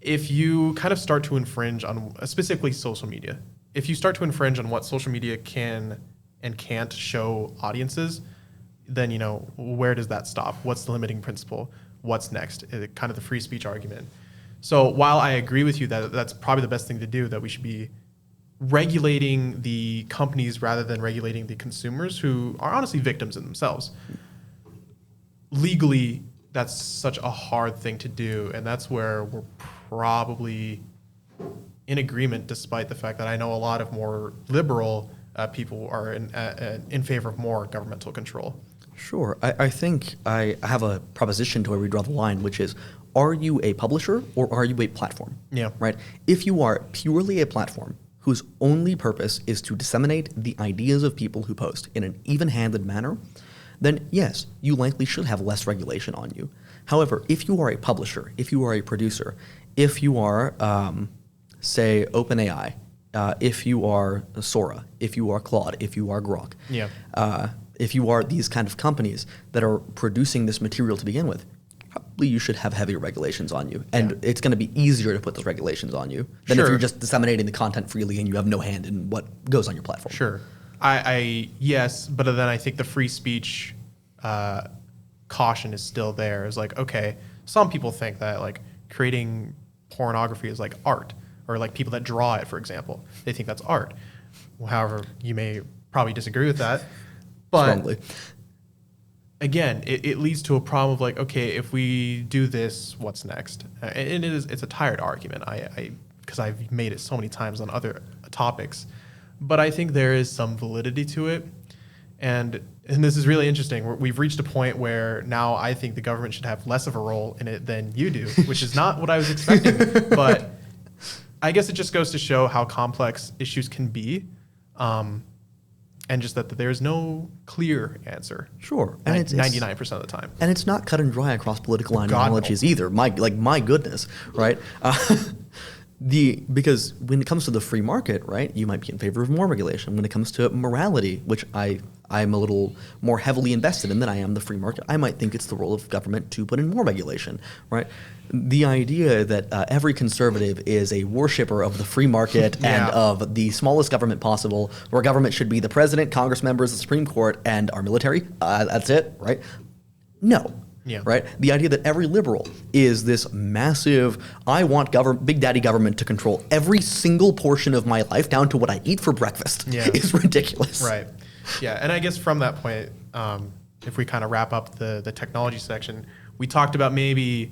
if you kind of start to infringe on specifically social media, if you start to infringe on what social media can and can't show audiences, then where does that stop? What's the limiting principle? What's next? Kind of the free speech argument. So while I agree with you that that's probably the best thing to do, that we should be regulating the companies rather than regulating the consumers who are honestly victims in themselves. Legally, that's such a hard thing to do, and that's where we're probably in agreement, despite the fact that I know a lot of more liberal people are in favor of more governmental control. Sure. I think I have a proposition to where we draw the line, which is, are you a publisher or are you a platform? Yeah. Right? If you are purely a platform whose only purpose is to disseminate the ideas of people who post in an even-handed manner, then yes, you likely should have less regulation on you. However, if you are a publisher, if you are a producer, if you are, say, OpenAI, if you are Sora, if you are Claude, if you are Grok, if you are these kind of companies that are producing this material to begin with, probably you should have heavier regulations on you. And it's going to be easier to put those regulations on you than if you're just disseminating the content freely and you have no hand in what goes on your platform. Sure. Yes, but then I think the free speech caution is still there. It's okay, some people think that creating pornography is art, or people that draw it, for example, they think that's art. However, you may probably disagree with that. But strongly. Again, it leads to a problem of okay, if we do this, what's next? And it's a tired argument. Because I've made it so many times on other topics, but I think there is some validity to it, and this is really interesting. We've reached a point where now I think the government should have less of a role in it than you do, which is not what I was expecting. But I guess it just goes to show how complex issues can be. And just that there's no clear answer. Sure. And it's 99% of the time. And it's not cut and dry across political God, ideologies either. My goodness, right? Because when it comes to the free market, right, you might be in favor of more regulation. When it comes to morality, which I'm a little more heavily invested in than I am the free market, I might think it's the role of government to put in more regulation, right? The idea that every conservative is a worshiper of the free market and of the smallest government possible, where government should be the president, Congress members, the Supreme Court, and our military, that's it, right? No. Yeah. Right? The idea that every liberal is this massive, I want big daddy government to control every single portion of my life down to what I eat for breakfast is ridiculous. Right. Yeah. And I guess from that point, if we kind of wrap up the technology section, we talked about maybe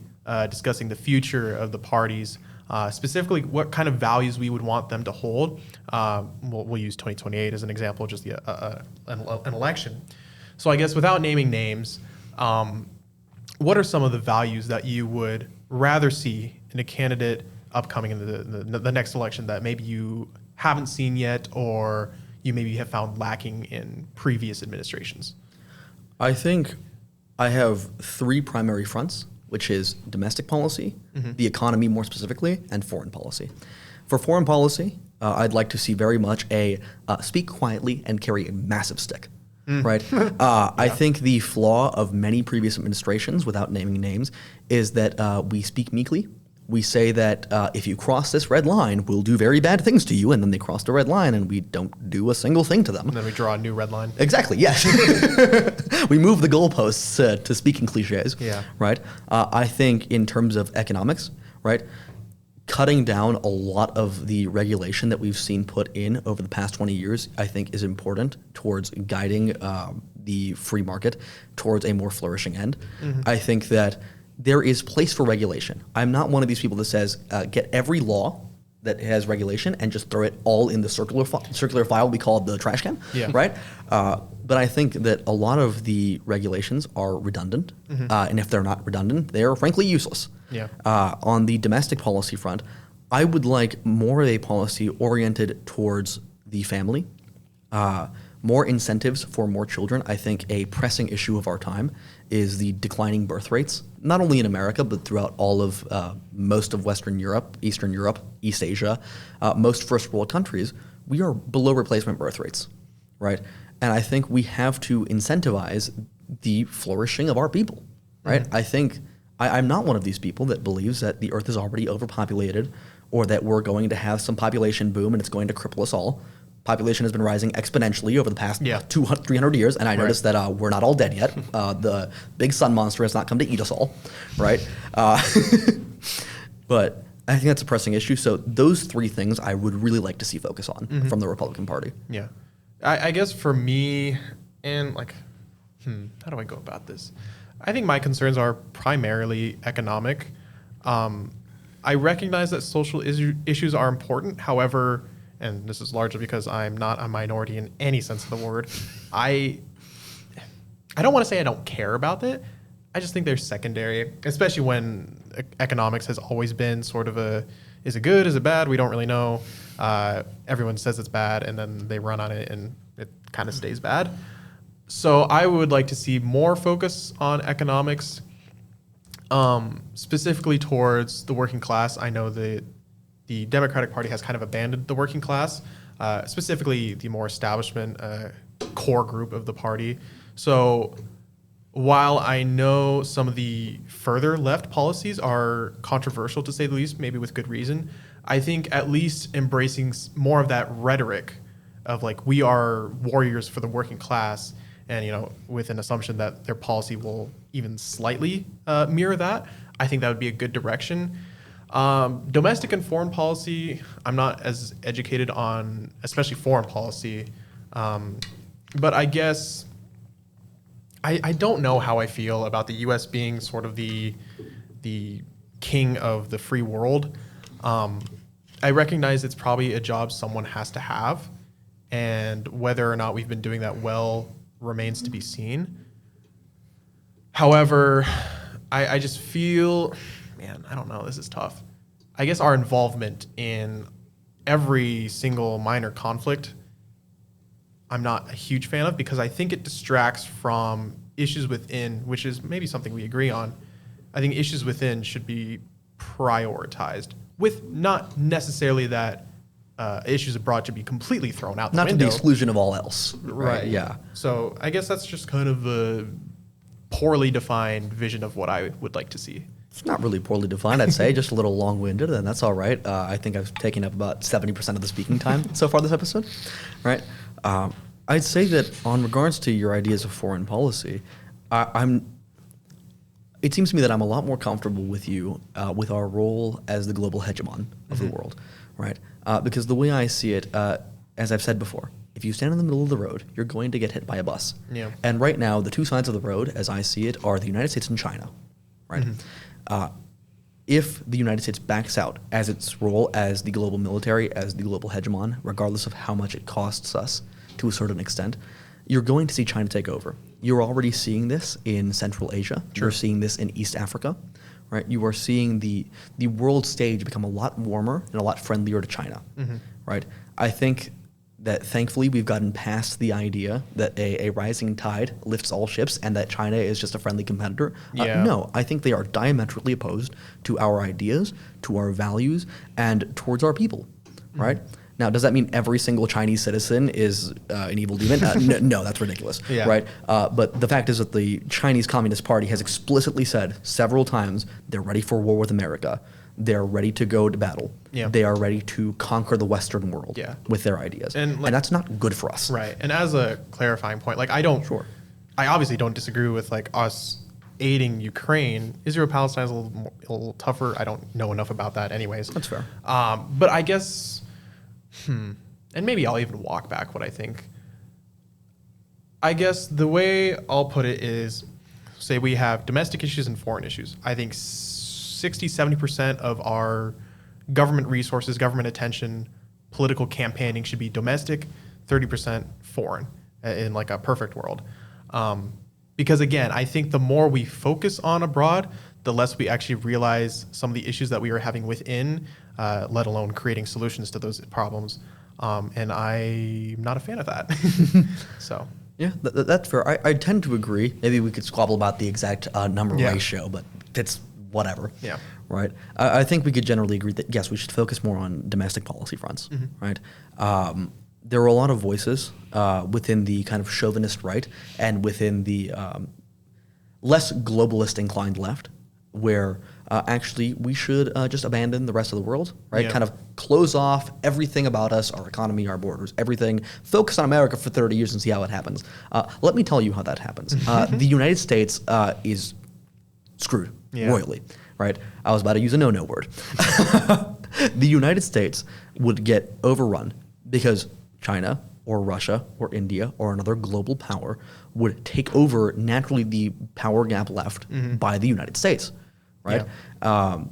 discussing the future of the parties, specifically what kind of values we would want them to hold. We'll use 2028 as an example, just an election. So I guess without naming names, what are some of the values that you would rather see in a candidate upcoming in the next election that maybe you haven't seen yet, or you maybe have found lacking in previous administrations? I think I have three primary fronts, which is domestic policy, the economy more specifically, and foreign policy. For foreign policy, I'd like to see very much a speak quietly and carry a massive stick. Right. I think the flaw of many previous administrations, without naming names, is that we speak meekly. We say that if you cross this red line, we'll do very bad things to you, and then they cross the red line, and we don't do a single thing to them. And then we draw a new red line. Exactly. Yes. We move the goalposts to speak in cliches. Yeah. Right. I think in terms of economics, right, cutting down a lot of the regulation that we've seen put in over the past 20 years, I think, is important towards guiding the free market towards a more flourishing end. I think that there is place for regulation. I'm not one of these people that says get every law that has regulation and just throw it all in the circular file we call the trash can, Yeah. right? But I think that a lot of the regulations are redundant, and if they're not redundant, they're frankly useless. Yeah. On the domestic policy front, I would like more of a policy oriented towards the family, more incentives for more children. I think a pressing issue of our time is the declining birth rates, not only in America, but throughout all of most of Western Europe, Eastern Europe, East Asia, most first world countries. We are below replacement birth rates, right? And I think we have to incentivize the flourishing of our people, right? I think I'm not one of these people that believes that the earth is already overpopulated or that we're going to have some population boom and it's going to cripple us all. Population has been rising exponentially over the past 200, 300 years, and I noticed that we're not all dead yet. The big sun monster has not come to eat us all, right? But I think that's a pressing issue. So those three things I would really like to see focus on from the Republican Party. Yeah. I guess for me, and like, how do I go about this? I think my concerns are primarily economic. I recognize that social issues are important. However, and this is largely because I'm not a minority in any sense of the word, I don't want to say I don't care about it. I just think they're secondary, especially when economics has always been sort of is it good, is it bad? We don't really know. Everyone says it's bad, and then they run on it, and it kind of stays bad. So I would like to see more focus on economics, specifically towards the working class. I know the Democratic Party has kind of abandoned the working class, specifically the more establishment core group of the party. So while I know some of the further left policies are controversial, to say the least, maybe with good reason, I think at least embracing more of that rhetoric of like, we are warriors for the working class, and, you know, with an assumption that their policy will even slightly mirror that, I think that would be a good direction. Domestic and foreign policy, I'm not as educated on, especially foreign policy, but I guess I don't know how I feel about the U.S. being sort of the king of the free world. I recognize it's probably a job someone has to have, and whether or not we've been doing that well remains to be seen. However, I just feel, man, I don't know, this is tough. I guess our involvement in every single minor conflict, I'm not a huge fan of, because I think it distracts from issues within, which is maybe something we agree on. I think issues within should be prioritized, with not necessarily that issues abroad should be completely thrown out the window. Not to the exclusion of all else. Right. Yeah. So I guess that's just kind of a poorly defined vision of what I would like to see. It's not really poorly defined, I'd say, just a little long-winded, and that's all right. I think I've taken up about 70% of the speaking time so far this episode, right? I'd say that on regards to your ideas of foreign policy, it seems to me that I'm a lot more comfortable with you with our role as the global hegemon of the world, right? Because the way I see it, as I've said before, if you stand in the middle of the road, you're going to get hit by a bus. Yeah. And right now, the two sides of the road, as I see it, are the United States and China, right? If the United States backs out as its role as the global military, as the global hegemon, regardless of how much it costs us to a certain extent, you're going to see China take over. You're already seeing this in Central Asia. Sure. You're seeing this in East Africa, right? You are seeing the world stage become a lot warmer and a lot friendlier to China, right? I think that thankfully we've gotten past the idea that a rising tide lifts all ships and that China is just a friendly competitor. No, I think they are diametrically opposed to our ideas, to our values, and towards our people, right? Now, does that mean every single Chinese citizen is an evil demon? No, that's ridiculous, right? But the fact is that the Chinese Communist Party has explicitly said several times they're ready for war with America. They're ready to go to battle. Yeah. They are ready to conquer the Western world with their ideas. And that's not good for us. Right. And as a clarifying point, like I obviously don't disagree with like us aiding Ukraine. Israel-Palestine is a little tougher. I don't know enough about that anyways. That's fair. But I guess, and maybe I'll even walk back what I think. I guess the way I'll put it is, say we have domestic issues and foreign issues. I think 60-70% of our government resources, government attention, political campaigning should be domestic, 30% foreign in like a perfect world. Because again, I think the more we focus on abroad, the less we actually realize some of the issues that we are having within, let alone creating solutions to those problems. And I'm not a fan of that. So. Yeah, that's fair. I tend to agree. Maybe we could squabble about the exact number ratio, but it's whatever. Yeah. Right. I think we could generally agree that, yes, we should focus more on domestic policy fronts. Right. There are a lot of voices within the kind of chauvinist right and within the less globalist inclined left where actually we should just abandon the rest of the world, right? Yeah. Kind of close off everything about us, our economy, our borders, everything. Focus on America for 30 years and see how it happens. Let me tell you how that happens. The United States is screwed royally, right? I was about to use a no-no word. The United States would get overrun because China or Russia or India or another global power would take over naturally the power gap left by the United States, right? Yeah.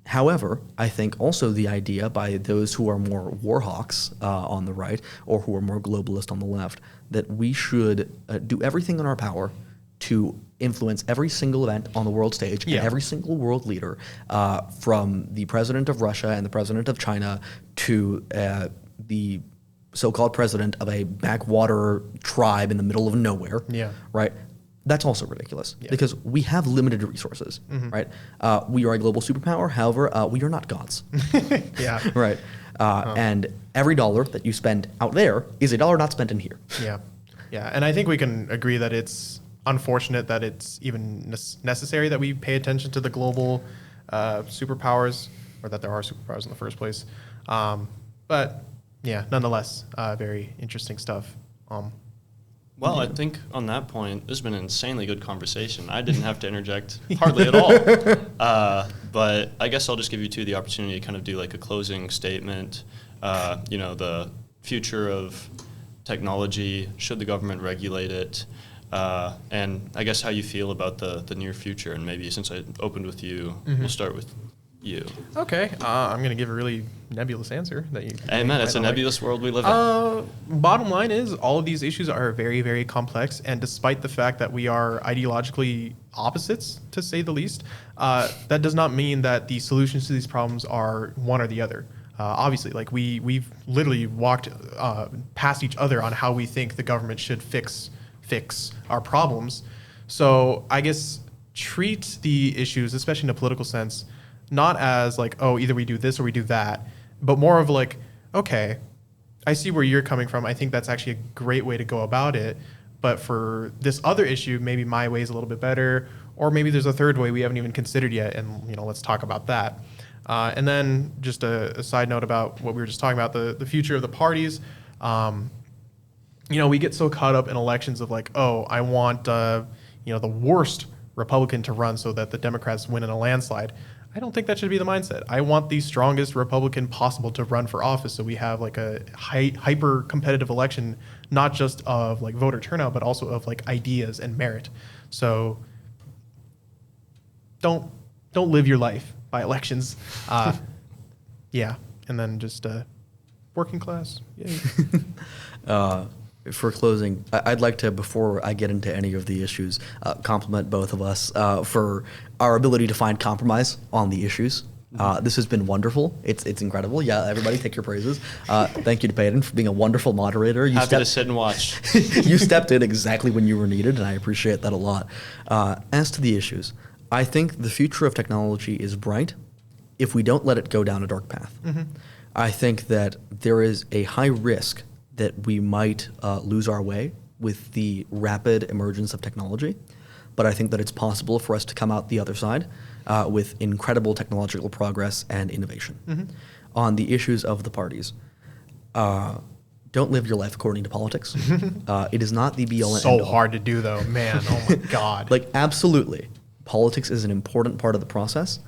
However, I think also the idea by those who are more war hawks on the right or who are more globalist on the left that we should do everything in our power to influence every single event on the world stage and every single world leader, from the president of Russia and the president of China to the so-called president of a backwater tribe in the middle of nowhere, right? That's also ridiculous because we have limited resources, right? We are a global superpower. However, we are not gods. Right. And every dollar that you spend out there is a dollar not spent in here. Yeah. And I think we can agree that it's unfortunate that it's even necessary that we pay attention to the global superpowers, or that there are superpowers in the first place. But yeah, nonetheless, very interesting stuff. Well, I think on that point, this has been an insanely good conversation. I didn't have to interject hardly at all. But I guess I'll just give you two the opportunity to kind of do like a closing statement. The future of technology, should the government regulate it? And I guess how you feel about the near future. And maybe since I opened with you, we'll start with you. Okay, I'm going to give a really nebulous answer that you. Amen. It's a nebulous world we live in. Bottom line is, all of these issues are very, very complex, and despite the fact that we are ideologically opposites, to say the least, that does not mean that the solutions to these problems are one or the other. Obviously, like we've literally walked past each other on how we think the government should fix our problems. So I guess treat the issues, especially in a political sense, not as like, oh, either we do this or we do that, but more of like, okay, I see where you're coming from. I think that's actually a great way to go about it. But for this other issue, maybe my way is a little bit better, or maybe there's a third way we haven't even considered yet, and let's talk about that. And then just a side note about what we were just talking about, the future of the parties. We get so caught up in elections of like, oh, I want the worst Republican to run so that the Democrats win in a landslide. I don't think that should be the mindset. I want the strongest Republican possible to run for office, so we have like a hyper competitive election, not just of like voter turnout, but also of like ideas and merit. So don't live your life by elections. And then just working class. Yay. For closing, I'd like to, before I get into any of the issues, compliment both of us for our ability to find compromise on the issues. This has been wonderful. It's incredible. Yeah, everybody take your praises. Thank you to Peyton for being a wonderful moderator. Happy to sit and watch. You stepped in exactly when you were needed, and I appreciate that a lot. As to the issues, I think the future of technology is bright if we don't let it go down a dark path. I think that there is a high risk that we might lose our way with the rapid emergence of technology. But I think that it's possible for us to come out the other side with incredible technological progress and innovation. On the issues of the parties, don't live your life according to politics. It is not the be-all and end-all. So hard to do, though, man. Oh, my God. Like, absolutely. Politics is an important part of the process.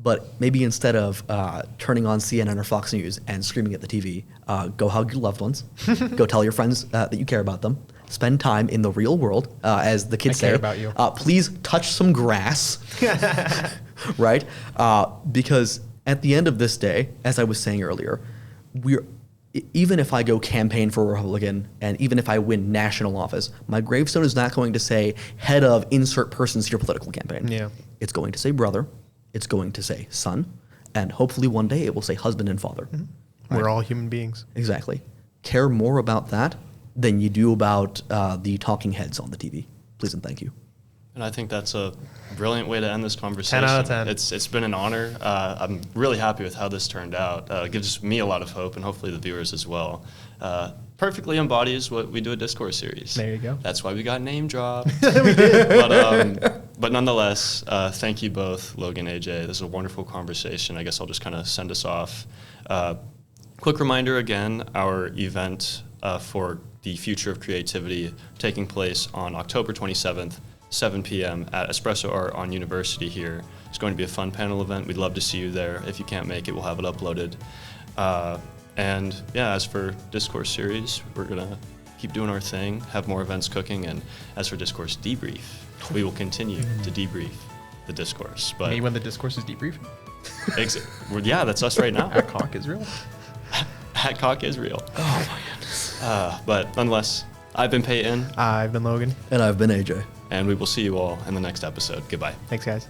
But maybe instead of turning on CNN or Fox News and screaming at the TV, go hug your loved ones. Go tell your friends that you care about them. spend time in the real world, as the kids I care say. about you. Please touch some grass, right? Because at the end of this day, as I was saying earlier, even if I go campaign for a Republican and even if I win national office, my gravestone is not going to say head of insert persons to your political campaign. Yeah. It's going to say brother, it's going to say son, and hopefully one day it will say husband and father. We're all human beings. Exactly. Care more about that than you do about the talking heads on the TV. Please and thank you. And I think that's a brilliant way to end this conversation. 10 out of 10. It's been an honor. I'm really happy with how this turned out. It gives me a lot of hope, and hopefully the viewers as well. Perfectly embodies what we do at Discourse Series. There you go. That's why we got name dropped. We did. But nonetheless, thank you both, Logan, AJ. This is a wonderful conversation. I guess I'll just kind of send us off. Quick reminder again, our event for the Future of Creativity taking place on October 27th, 7 p.m. at Espresso Art on University here. It's going to be a fun panel event. We'd love to see you there. If you can't make it, we'll have it uploaded. And yeah, as for Discourse Series, we're going to keep doing our thing, have more events cooking. And as for Discourse Debrief, we will continue to debrief the discourse. But Me when the discourse is debriefed. yeah, that's us right now. At Cock Israel. At Cock Israel. Oh my goodness. But nonetheless, I've been Peyton. I've been Logan. And I've been AJ. And we will see you all in the next episode. Goodbye. Thanks, guys.